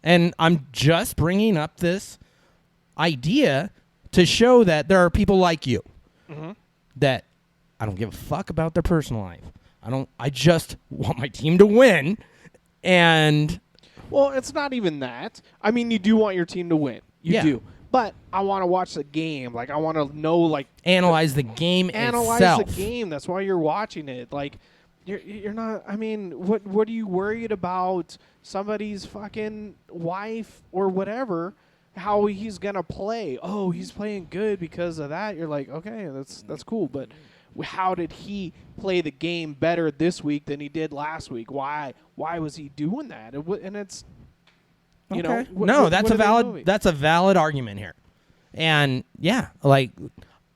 Speaker 1: And I'm just bringing up this idea to show that there are people like you that I don't give a fuck about their personal life. I just want my team to win. And
Speaker 2: well, it's not even that. I mean, you do want your team to win. You do. But I want to watch the game. Like, I want to know, like...
Speaker 1: Analyze the game itself.
Speaker 2: Analyze the game. That's why you're watching it. Like, You're not. I mean, what are you worried about? Somebody's fucking wife or whatever. How he's gonna play? Oh, he's playing good because of that. You're like, okay, that's cool. But how did he play the game better this week than he did last week? Why was he doing that? And it's, you know,
Speaker 1: that's a valid argument here. And yeah, like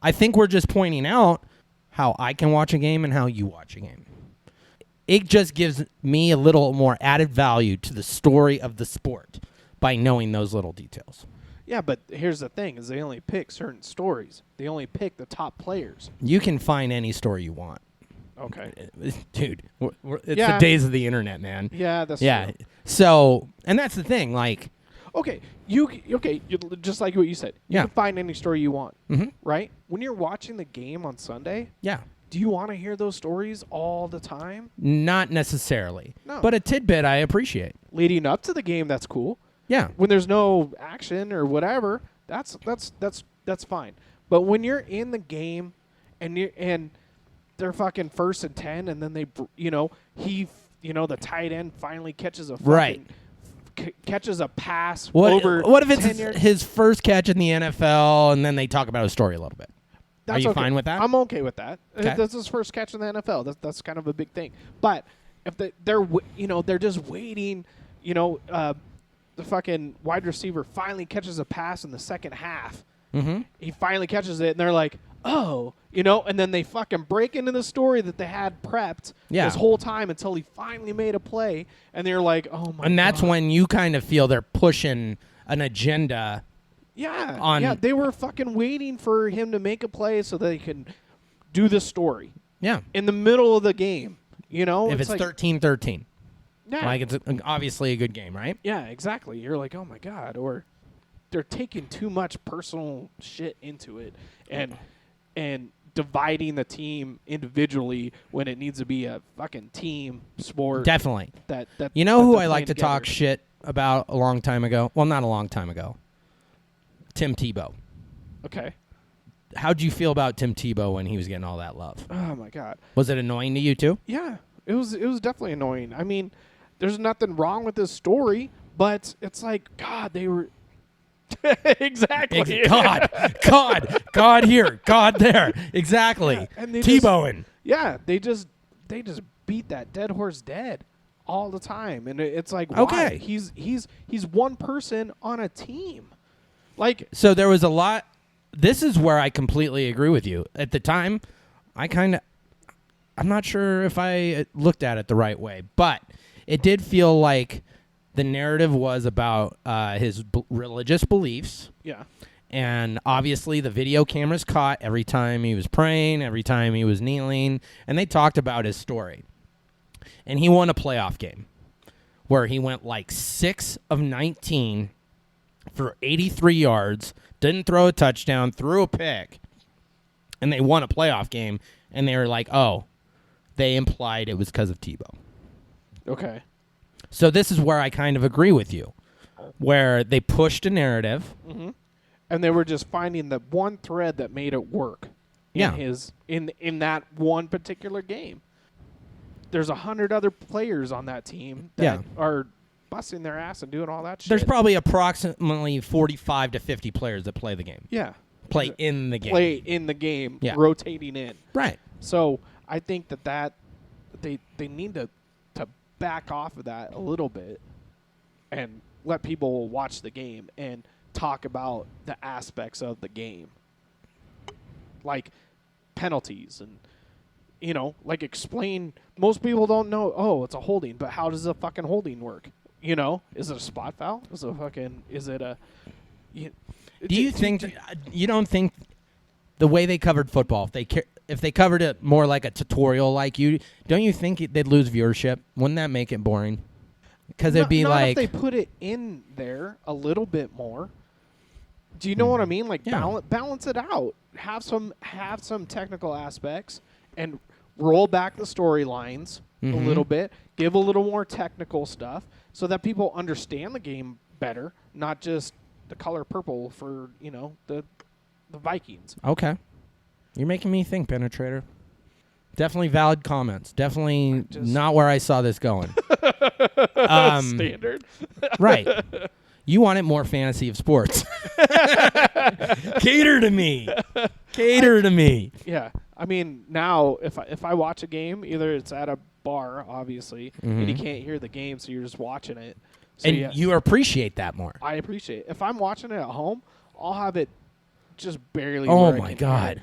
Speaker 1: I think we're just pointing out how I can watch a game and how you watch a game. It just gives me a little more added value to the story of the sport by knowing those little details.
Speaker 2: Yeah, but here's the thing: is they only pick certain stories. They only pick the top players.
Speaker 1: You can find any story you want.
Speaker 2: Okay,
Speaker 1: dude, it's the days of the internet, man.
Speaker 2: Yeah, that's
Speaker 1: true. So, and that's the thing, like.
Speaker 2: Okay, you just like what you said. You can find any story you want, right? When you're watching the game on Sunday, do you want to hear those stories all the time?
Speaker 1: Not necessarily.
Speaker 2: No.
Speaker 1: But a tidbit I appreciate.
Speaker 2: Leading up to the game, that's cool.
Speaker 1: Yeah.
Speaker 2: When there's no action or whatever, that's fine. But when you're in the game and they're fucking 1st and 10, and then they the tight end finally catches a fucking catches a pass over.
Speaker 1: What if it's his first catch in the NFL, and then they talk about his story a little bit? Are you fine with that?
Speaker 2: I'm okay with that.
Speaker 1: Okay.
Speaker 2: That's his first catch in the NFL. That's kind of a big thing. But if they're just waiting, the fucking wide receiver finally catches a pass in the second half.
Speaker 1: Mm-hmm.
Speaker 2: He finally catches it, and they're like, oh, and then they fucking break into the story that they had prepped this whole time until he finally made a play, and they're like, oh my God.
Speaker 1: And that's when you kind of feel they're pushing an agenda.
Speaker 2: Yeah, they were fucking waiting for him to make a play so they can do the story.
Speaker 1: Yeah.
Speaker 2: In the middle of the game,
Speaker 1: If it's
Speaker 2: like
Speaker 1: 13-13.
Speaker 2: Yeah.
Speaker 1: Like it's obviously a good game, right?
Speaker 2: Yeah, exactly. You're like, oh my God. Or they're taking too much personal shit into it and dividing the team individually when it needs to be a fucking team sport.
Speaker 1: Definitely.
Speaker 2: That
Speaker 1: you know who
Speaker 2: they're
Speaker 1: I like to
Speaker 2: playing
Speaker 1: talk
Speaker 2: together.
Speaker 1: shit about a long time ago? Well, not a long time ago. Tim Tebow.
Speaker 2: Okay.
Speaker 1: How'd you feel about Tim Tebow when he was getting all that love?
Speaker 2: Oh my God.
Speaker 1: Was it annoying to you too?
Speaker 2: Yeah, it was definitely annoying. I mean, there's nothing wrong with this story, but it's like, God, they were exactly
Speaker 1: God here, God there, exactly.
Speaker 2: Yeah, and they
Speaker 1: Tebowing.
Speaker 2: they just beat that dead horse dead all the time, and it's like, why?
Speaker 1: Okay,
Speaker 2: he's one person on a team, like.
Speaker 1: So there was a lot. This is where I completely agree with you. At the time, I'm not sure if I looked at it the right way, but it did feel like the narrative was about his religious beliefs.
Speaker 2: Yeah.
Speaker 1: And obviously the video cameras caught every time he was praying, every time he was kneeling, and they talked about his story. And he won a playoff game where he went like 6 of 19 for 83 yards, didn't throw a touchdown, threw a pick, and they won a playoff game, and they were like, oh, they implied it was because of Tebow.
Speaker 2: Okay.
Speaker 1: So this is where I kind of agree with you, where they pushed a narrative.
Speaker 2: Mm-hmm. And they were just finding the one thread that made it work in that one particular game. There's 100 other players on that team that are busting their ass and doing all that shit.
Speaker 1: There's probably approximately 45 to 50 players that play the game.
Speaker 2: Yeah.
Speaker 1: Play in the game.
Speaker 2: Play in the game, rotating in.
Speaker 1: Right.
Speaker 2: So I think that they need to back off of that a little bit and let people watch the game and talk about the aspects of the game. Like penalties and, like explain. Most people don't know, oh, it's a holding, but how does a fucking holding work? Is it a spot foul? Is it a...
Speaker 1: You don't think the way they covered football, if they covered it more like a tutorial don't you think they'd lose viewership? Wouldn't that make it boring? Because it'd be
Speaker 2: not
Speaker 1: like...
Speaker 2: if they put it in there a little bit more. Do you know what I mean? Like balance it out. Have some technical aspects and roll back the storylines a little bit. Give a little more technical stuff so that people understand the game better, not just the color purple for, the Vikings.
Speaker 1: Okay. You're making me think, Pennatrator. Definitely valid comments. Definitely not where I saw this going.
Speaker 2: Standard.
Speaker 1: Right. You wanted more fantasy of sports. Cater to me. Cater to me.
Speaker 2: Yeah. I mean, now if I watch a game, either it's at a bar, obviously, and you can't hear the game, so you're just watching it. So
Speaker 1: And you appreciate that more.
Speaker 2: I appreciate it. If I'm watching it at home, I'll have it just barely.
Speaker 1: Oh,
Speaker 2: where I
Speaker 1: my
Speaker 2: can
Speaker 1: God.
Speaker 2: hear it.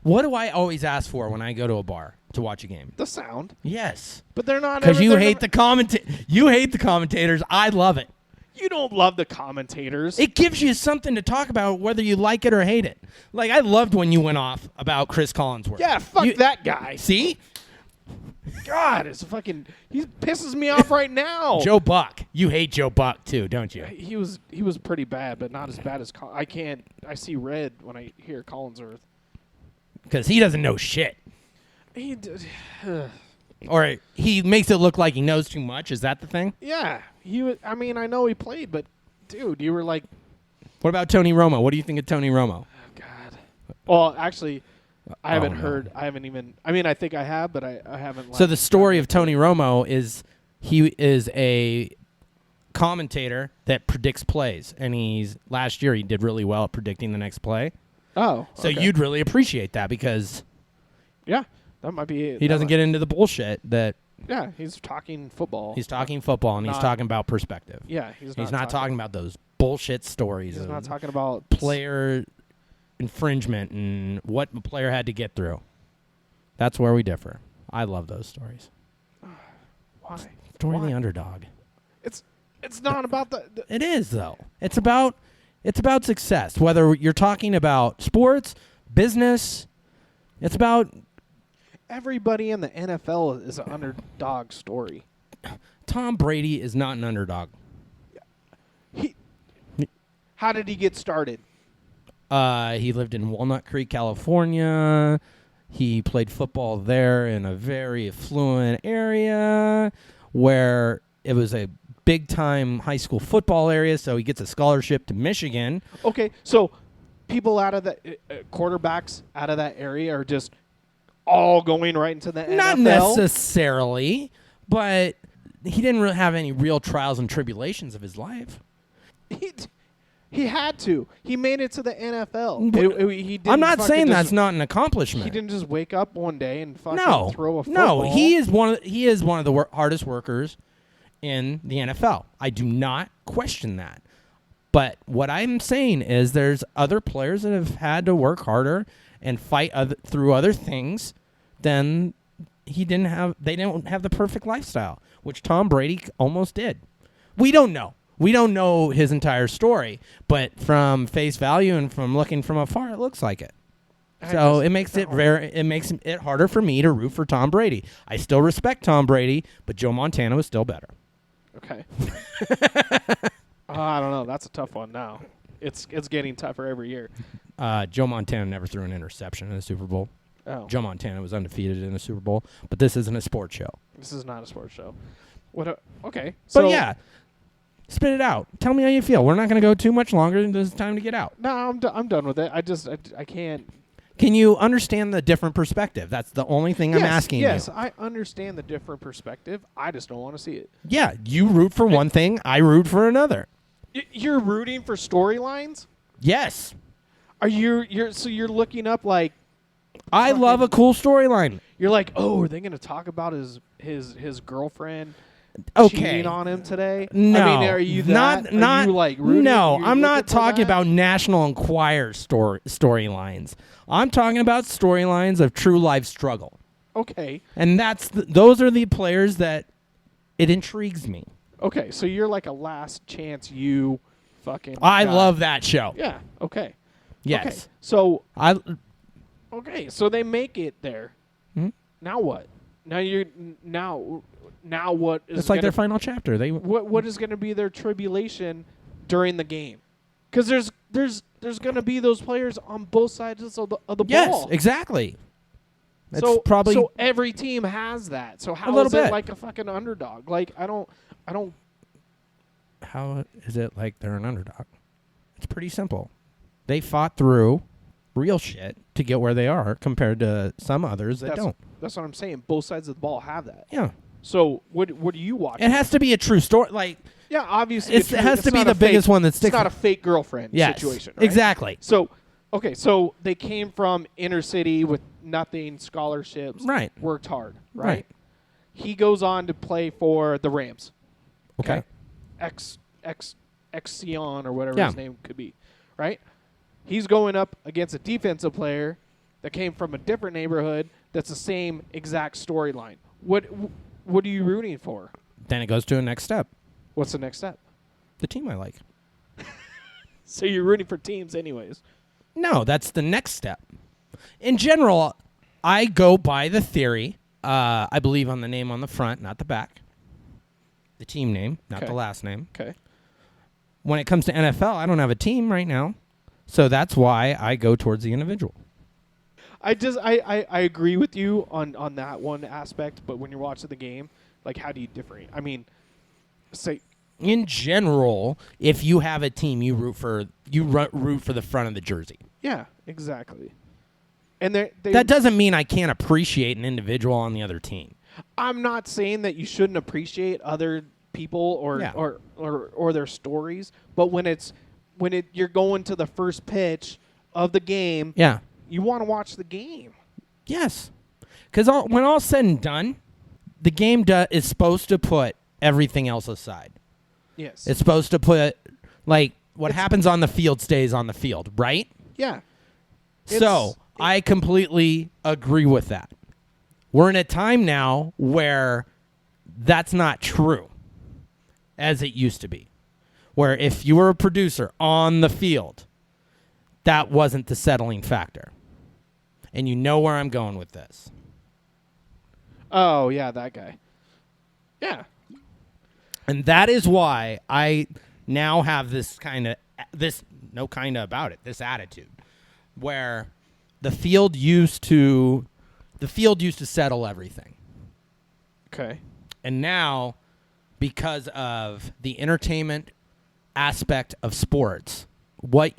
Speaker 1: What do I always ask for when I go to a bar to watch a game?
Speaker 2: The sound.
Speaker 1: Yes.
Speaker 2: But they're not.
Speaker 1: Because you
Speaker 2: they're
Speaker 1: hate you hate the commentators. I love it.
Speaker 2: You don't love the commentators.
Speaker 1: It gives you something to talk about whether you like it or hate it. Like, I loved when you went off about Chris Collinsworth.
Speaker 2: Yeah, fuck that guy.
Speaker 1: See?
Speaker 2: God, it's he pisses me off right now.
Speaker 1: Joe Buck. You hate Joe Buck, too, don't you?
Speaker 2: He was pretty bad, but not as bad as I see red when I hear Collinsworth.
Speaker 1: Because he doesn't know shit.
Speaker 2: He did.
Speaker 1: Or he makes it look like he knows too much. Is that the thing?
Speaker 2: Yeah, he was. I mean, I know he played, but dude, you were like,
Speaker 1: What about Tony Romo? What do you think of Tony Romo?
Speaker 2: oh God. Well, actually, I haven't
Speaker 1: no.
Speaker 2: heard. I haven't even. I mean, I think I have, but I haven't.
Speaker 1: So the story of Tony Romo is he is a commentator that predicts plays, and last year he did really well at predicting the next play.
Speaker 2: Oh,
Speaker 1: So
Speaker 2: okay.
Speaker 1: you'd really appreciate that because
Speaker 2: Yeah, that might be it.
Speaker 1: he doesn't get into the bullshit that
Speaker 2: Yeah, he's talking football.
Speaker 1: he's talking football and he's
Speaker 2: Not-
Speaker 1: talking about perspective.
Speaker 2: Yeah, he's
Speaker 1: Not talking about those bullshit stories
Speaker 2: He's
Speaker 1: of
Speaker 2: not talking about
Speaker 1: player infringement and what a player had to get through. That's where we differ. I love those stories.
Speaker 2: Why?
Speaker 1: Story of
Speaker 2: Why?
Speaker 1: the underdog.
Speaker 2: It's not about the
Speaker 1: It is, though. It's about success. Whether you're talking about sports, business, it's about
Speaker 2: everybody in the NFL is an underdog story.
Speaker 1: Tom Brady is not an underdog.
Speaker 2: How did he get started?
Speaker 1: He lived in Walnut Creek, California. He played football there in a very affluent area where it was a big-time high school football area, so he gets a scholarship to Michigan.
Speaker 2: Okay, so people out of the quarterbacks out of that area are just all going right into the
Speaker 1: Not
Speaker 2: NFL?
Speaker 1: necessarily, but he didn't really have any real trials and tribulations of his life.
Speaker 2: He had to. He made it to the NFL. He didn't
Speaker 1: I'm not
Speaker 2: fucking
Speaker 1: saying
Speaker 2: just-
Speaker 1: that's not an accomplishment.
Speaker 2: He didn't just wake up one day and fucking
Speaker 1: No,
Speaker 2: throw a football.
Speaker 1: no, he is one of the hardest workers in the NFL. I do not question that. But what I'm saying is there's other players that have had to work harder and fight through other things than he didn't have. They didn't have the perfect lifestyle, which Tom Brady almost did. We don't know. We don't know his entire story, but from face value and from looking from afar, it looks like it. So it makes it harder for me to root for Tom Brady. I still respect Tom Brady, but Joe Montana was still better.
Speaker 2: Okay. I don't know. That's a tough one now. It's getting tougher every year.
Speaker 1: Joe Montana never threw an interception in the Super Bowl.
Speaker 2: Oh.
Speaker 1: Joe Montana was undefeated in the Super Bowl, but this isn't a sports show.
Speaker 2: This is not a sports show. Okay.
Speaker 1: So yeah, spit it out. Tell me how you feel. We're not going to go too much longer. There's time to get out.
Speaker 2: No, I'm done with it. I can't.
Speaker 1: Can you understand the different perspective? That's the only thing I'm asking you.
Speaker 2: Yes, I understand the different perspective. I just don't want to see it.
Speaker 1: Yeah, you root for one thing. I root for another.
Speaker 2: You're rooting for storylines?
Speaker 1: Yes.
Speaker 2: Are you're looking up like
Speaker 1: I love a cool storyline.
Speaker 2: you're like, "Oh, are they going to talk about his girlfriend cheating on him today?"
Speaker 1: No.
Speaker 2: I mean, are you that?
Speaker 1: Not
Speaker 2: are you like rooting?
Speaker 1: No,
Speaker 2: You're
Speaker 1: I'm not
Speaker 2: looking for
Speaker 1: talking
Speaker 2: that?
Speaker 1: about National Enquirer storylines. I'm talking about storylines of true life struggle.
Speaker 2: Okay.
Speaker 1: And those are the players that it intrigues me.
Speaker 2: Okay, so you're like a last chance you fucking
Speaker 1: I
Speaker 2: guy.
Speaker 1: love that show.
Speaker 2: Yeah, okay.
Speaker 1: Yes.
Speaker 2: Okay. So
Speaker 1: I
Speaker 2: so they make it there.
Speaker 1: Mhm.
Speaker 2: Now what? Now what is
Speaker 1: it's like their
Speaker 2: gonna-
Speaker 1: final chapter.
Speaker 2: what is going to be their tribulation during the game? Cuz there's going to be those players on both sides of the
Speaker 1: Yes,
Speaker 2: ball.
Speaker 1: exactly. It's
Speaker 2: So
Speaker 1: probably
Speaker 2: so every team has that. So how
Speaker 1: little
Speaker 2: is it
Speaker 1: bit.
Speaker 2: like a fucking underdog? Like I don't
Speaker 1: how is it like they're an underdog? It's pretty simple. They fought through real shit to get where they are compared to some others that don't.
Speaker 2: That's what I'm saying. Both sides of the ball have that.
Speaker 1: Yeah.
Speaker 2: So what are you watching?
Speaker 1: It has to be a true story. Like,
Speaker 2: yeah, obviously
Speaker 1: it has to be the biggest one that sticks.
Speaker 2: It's not a fake girlfriend situation. Right?
Speaker 1: Exactly.
Speaker 2: So, okay, so they came from inner city with nothing, scholarships.
Speaker 1: Right.
Speaker 2: Worked hard. Right. He goes on to play for the Rams.
Speaker 1: Okay.
Speaker 2: Xion or whatever his name could be. Right. He's going up against a defensive player that came from a different neighborhood that's the same exact storyline. What are you rooting for?
Speaker 1: Then it goes to a next step.
Speaker 2: What's the next step?
Speaker 1: The team I like.
Speaker 2: So you're rooting for teams anyways.
Speaker 1: No, that's the next step. In general, I go by the theory. I believe on the name on the front, not the back. The team name, not the last name.
Speaker 2: Okay.
Speaker 1: When it comes to NFL, I don't have a team right now. So that's why I go towards the individual.
Speaker 2: I agree with you on that one aspect, but when you're watching the game, like, how do you differentiate? I mean, say
Speaker 1: in general, if you have a team, you root for the front of the jersey.
Speaker 2: Yeah, exactly. And
Speaker 1: that doesn't mean I can't appreciate an individual on the other team.
Speaker 2: I'm not saying that you shouldn't appreciate other people or their stories, but when you're going to the first pitch of the game, you want to watch the game.
Speaker 1: Yes, because when all's said and done, the game is supposed to put everything else aside.
Speaker 2: Yes,
Speaker 1: it's supposed to put what happens on the field stays on the field, right?
Speaker 2: Yeah.
Speaker 1: So I completely agree with that. We're in a time now where that's not true as it used to be, where if you were a producer on the field, that wasn't the settling factor. And you know where I'm going with this.
Speaker 2: Oh, yeah, that guy. Yeah.
Speaker 1: And that is why I now have this attitude where the field used to settle everything.
Speaker 2: Okay.
Speaker 1: And now, because of the entertainment aspect of sports, what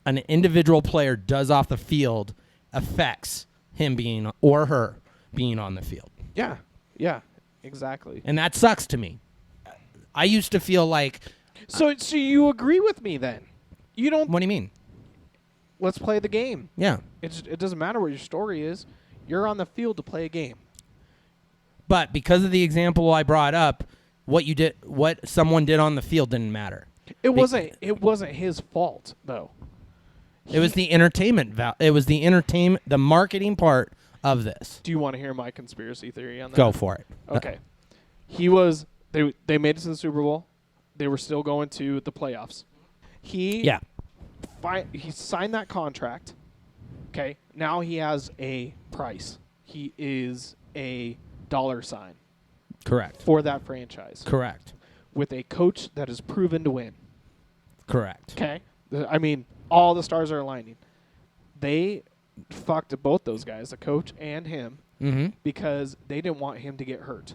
Speaker 1: an individual player does off the field affects him being or her being on the field.
Speaker 2: Yeah. Yeah, exactly.
Speaker 1: And that sucks to me. I used to feel like...
Speaker 2: So you agree with me then? You don't...
Speaker 1: What do you mean?
Speaker 2: Let's play the game.
Speaker 1: Yeah.
Speaker 2: It doesn't matter what your story is. You're on the field to play a game.
Speaker 1: But because of the example I brought up, what someone did on the field didn't matter.
Speaker 2: It wasn't his fault though.
Speaker 1: It was the entertainment the marketing part of this.
Speaker 2: Do you want to hear my conspiracy theory on that?
Speaker 1: Go for it.
Speaker 2: Okay. They made it to the Super Bowl. They were still going to the playoffs. He signed that contract. Okay. Now he has a price. He is a dollar sign.
Speaker 1: Correct.
Speaker 2: For that franchise.
Speaker 1: Correct.
Speaker 2: With a coach that is proven to win.
Speaker 1: Correct.
Speaker 2: Okay. I mean, all the stars are aligning. They fucked both those guys, the coach and him, because they didn't want him to get hurt.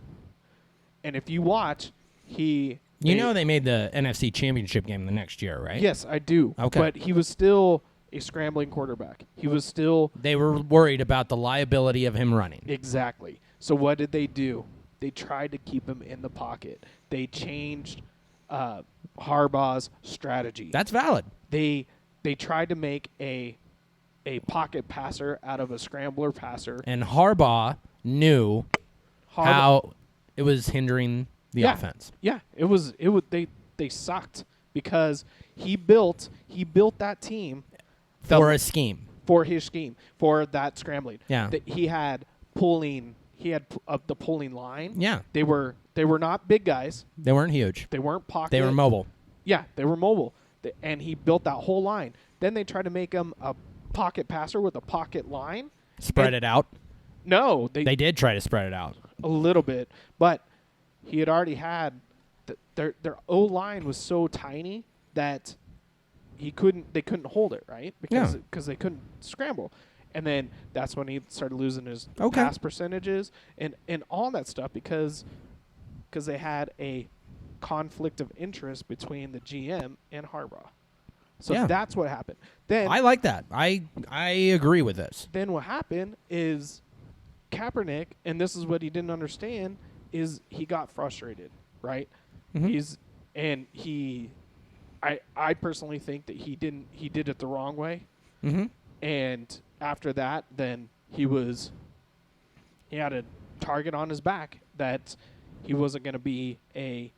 Speaker 2: And if you watch, they made the NFC Championship game the next year, right? Yes, I do.
Speaker 1: Okay.
Speaker 2: But he was still a scrambling quarterback. He was still...
Speaker 1: They were worried about the liability of him running.
Speaker 2: Exactly. So what did they do? They tried to keep him in the pocket. They changed Harbaugh's strategy.
Speaker 1: That's valid.
Speaker 2: They tried to make a pocket passer out of a scrambler passer.
Speaker 1: And Harbaugh knew how it was hindering the offense.
Speaker 2: Yeah, they sucked because he built that team
Speaker 1: for a scheme.
Speaker 2: For his scheme, for that scrambling.
Speaker 1: Yeah.
Speaker 2: He had the pulling line.
Speaker 1: Yeah.
Speaker 2: They were not big guys.
Speaker 1: They weren't huge.
Speaker 2: They weren't pocket.
Speaker 1: They were mobile.
Speaker 2: Yeah, they were mobile. And he built that whole line. Then they tried to make him a pocket passer with a pocket line.
Speaker 1: Spread it out?
Speaker 2: No.
Speaker 1: They did try to spread it out.
Speaker 2: A little bit. But he had already had their O-line was so tiny that they couldn't hold it, right? Because they couldn't scramble. And then that's when he started losing his pass percentages and all that stuff because they had a conflict of interest between the GM and Harbaugh. So that's what happened. Then
Speaker 1: I like that. I agree with this.
Speaker 2: Then what happened is Kaepernick, and this is what he didn't understand, is he got frustrated, right?
Speaker 1: Mm-hmm.
Speaker 2: I personally think that he did it the wrong way.
Speaker 1: Mm-hmm.
Speaker 2: And after that, then he had a target on his back that he wasn't going to be a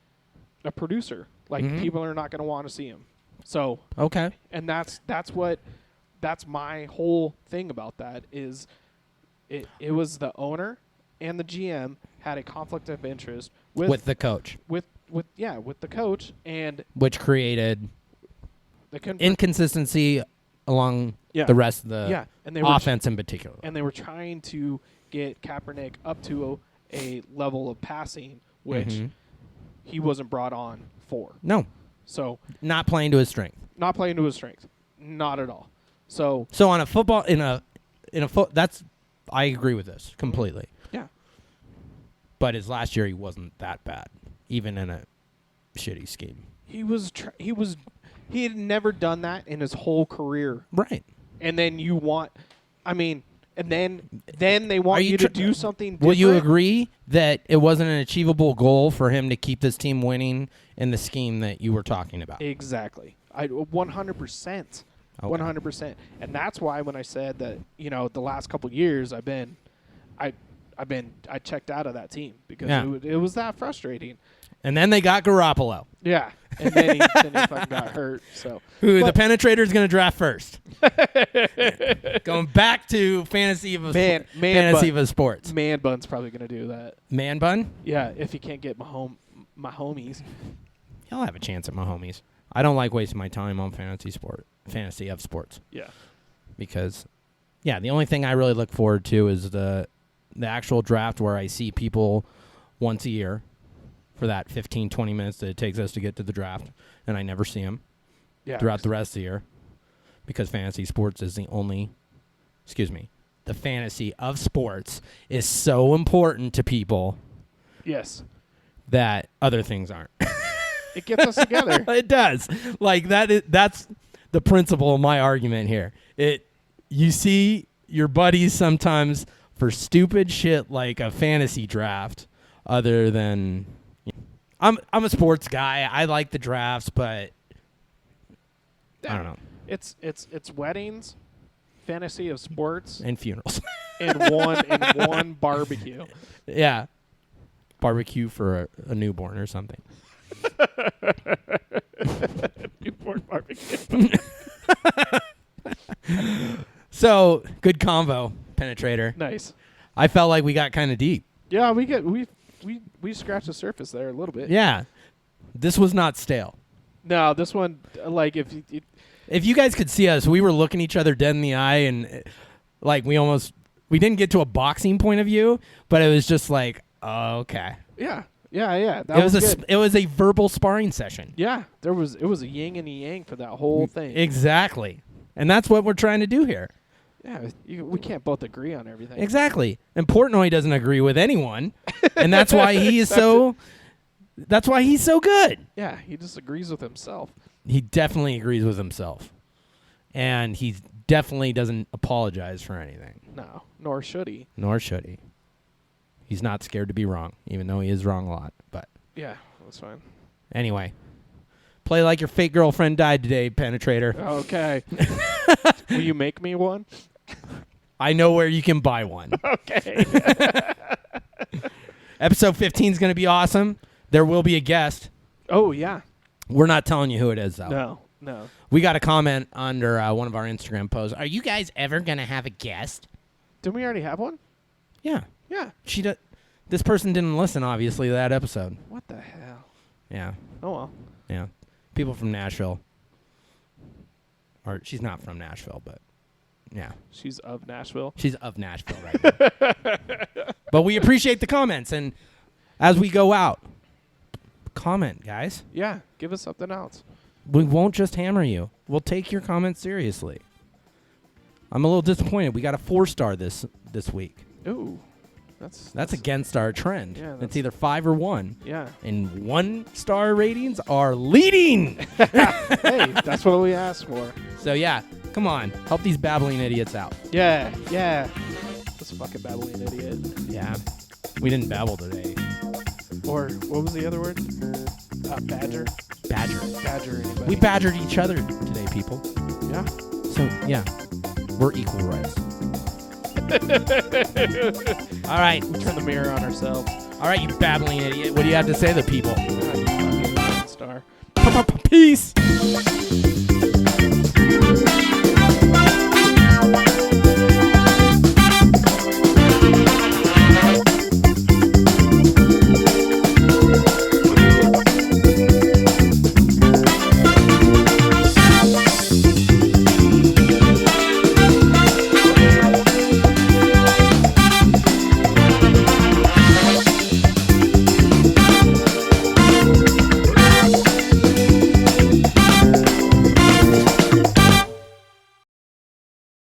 Speaker 2: producer. Like,
Speaker 1: Mm-hmm.
Speaker 2: people are not going to want to see him. So,
Speaker 1: Okay.
Speaker 2: and that's my whole thing about that is it was the owner and the GM had a conflict of interest
Speaker 1: With the coach,
Speaker 2: with the coach, and
Speaker 1: which created
Speaker 2: they couldn't
Speaker 1: inconsistency along
Speaker 2: Yeah.
Speaker 1: the rest of the
Speaker 2: and they were
Speaker 1: offense in particular.
Speaker 2: and they were trying to get Kaepernick up to a level of passing which
Speaker 1: Mhm.
Speaker 2: he wasn't brought on for.
Speaker 1: No,
Speaker 2: So
Speaker 1: not playing to his strength.
Speaker 2: not playing to his strength, not at all. So
Speaker 1: So on a football that's I agree with this completely.
Speaker 2: yeah,
Speaker 1: But his last year he wasn't that bad, even in a shitty scheme.
Speaker 2: he had never done that in his whole career.
Speaker 1: Right.
Speaker 2: And then then they want you to do something different.
Speaker 1: Will you agree that it wasn't an achievable goal for him to keep this team winning in the scheme that you were talking about?
Speaker 2: Exactly. 100%.
Speaker 1: Okay.
Speaker 2: 100%. And that's why when I said that, the last couple of years I checked out of that team because it was that frustrating.
Speaker 1: And then they got Garoppolo,
Speaker 2: Yeah. And then he fucking got hurt. So
Speaker 1: who the Pennatrator is going to draft first. Going back to fantasy of sports.
Speaker 2: Man Bun's probably going to do that.
Speaker 1: Man Bun?
Speaker 2: Yeah, if he can't get my homies.
Speaker 1: He'll have a chance at my homies. I don't like wasting my time on fantasy of sports.
Speaker 2: Yeah.
Speaker 1: Because, the only thing I really look forward to is the actual draft where I see people once a year for that 15, 20 minutes that it takes us to get to the draft, and I never see them throughout the rest of the year because fantasy sports is the fantasy of sports is so important to people
Speaker 2: Yes.
Speaker 1: that other things aren't.
Speaker 2: It gets us together.
Speaker 1: It does. Like that's the principle of my argument here. You see your buddies sometimes for stupid shit like a fantasy draft other than I'm a sports guy. I like the drafts, but I don't know.
Speaker 2: It's weddings, fantasy of sports,
Speaker 1: And funerals.
Speaker 2: and one barbecue.
Speaker 1: Yeah. Barbecue for a newborn or something.
Speaker 2: Newborn barbecue.
Speaker 1: So, good convo, Pennatrator.
Speaker 2: Nice.
Speaker 1: I felt like we got kind of deep.
Speaker 2: Yeah, we scratched the surface there a little bit.
Speaker 1: Yeah. This was not stale.
Speaker 2: No, this one, like, if
Speaker 1: you guys could see us, we were looking each other dead in the eye and like we didn't get to a boxing point of view, but it was just like, oh, okay.
Speaker 2: yeah. That
Speaker 1: It was a verbal sparring session.
Speaker 2: Yeah, it was a yin and a yang for that whole thing.
Speaker 1: Exactly. And that's what we're trying to do here.
Speaker 2: Yeah, we can't both agree on everything.
Speaker 1: Exactly. And Portnoy doesn't agree with anyone, and that's why he is that's why he's so good.
Speaker 2: Yeah, he just agrees with himself.
Speaker 1: He definitely agrees with himself. And he definitely doesn't apologize for anything.
Speaker 2: No, nor should he.
Speaker 1: Nor should he. He's not scared to be wrong, even though he is wrong a lot. But
Speaker 2: Yeah, that's fine.
Speaker 1: anyway, play like your fake girlfriend died today, Pennatrator.
Speaker 2: Okay. Will you make me one?
Speaker 1: I know where you can buy one.
Speaker 2: Okay.
Speaker 1: Episode 15 is going to be awesome. There will be a guest.
Speaker 2: Oh, yeah.
Speaker 1: We're not telling you who it is, though.
Speaker 2: No.
Speaker 1: We got a comment under one of our Instagram posts. Are you guys ever going to have a guest?
Speaker 2: Didn't we already have one?
Speaker 1: Yeah.
Speaker 2: Yeah.
Speaker 1: This person didn't listen, obviously, to that episode.
Speaker 2: What the hell?
Speaker 1: Yeah.
Speaker 2: Oh, well.
Speaker 1: Yeah. People from Nashville. Or she's not from Nashville, but yeah.
Speaker 2: She's of Nashville.
Speaker 1: She's of Nashville right now. But we appreciate the comments. And as we go out, comment, guys.
Speaker 2: Yeah, give us something else.
Speaker 1: We won't just hammer you. We'll take your comments seriously. I'm a little disappointed. We got a 4-star this week.
Speaker 2: Ooh.
Speaker 1: That's against our trend.
Speaker 2: Yeah,
Speaker 1: it's either 5 or 1.
Speaker 2: Yeah.
Speaker 1: And 1-star ratings are leading.
Speaker 2: Hey, that's what we asked for.
Speaker 1: So, yeah, come on. Help these babbling idiots out.
Speaker 2: Yeah. That's fun. fucking babbling idiot.
Speaker 1: Yeah. We didn't babble today.
Speaker 2: Or what was the other word? Badger.
Speaker 1: Badger.
Speaker 2: Badger anybody.
Speaker 1: We badgered each other today, people.
Speaker 2: Yeah.
Speaker 1: So, yeah. We're equal rights. All right.
Speaker 2: We turn the mirror on ourselves.
Speaker 1: All right, you babbling idiot. What do you have to say to the people?
Speaker 2: God, you fucking star.
Speaker 1: Peace.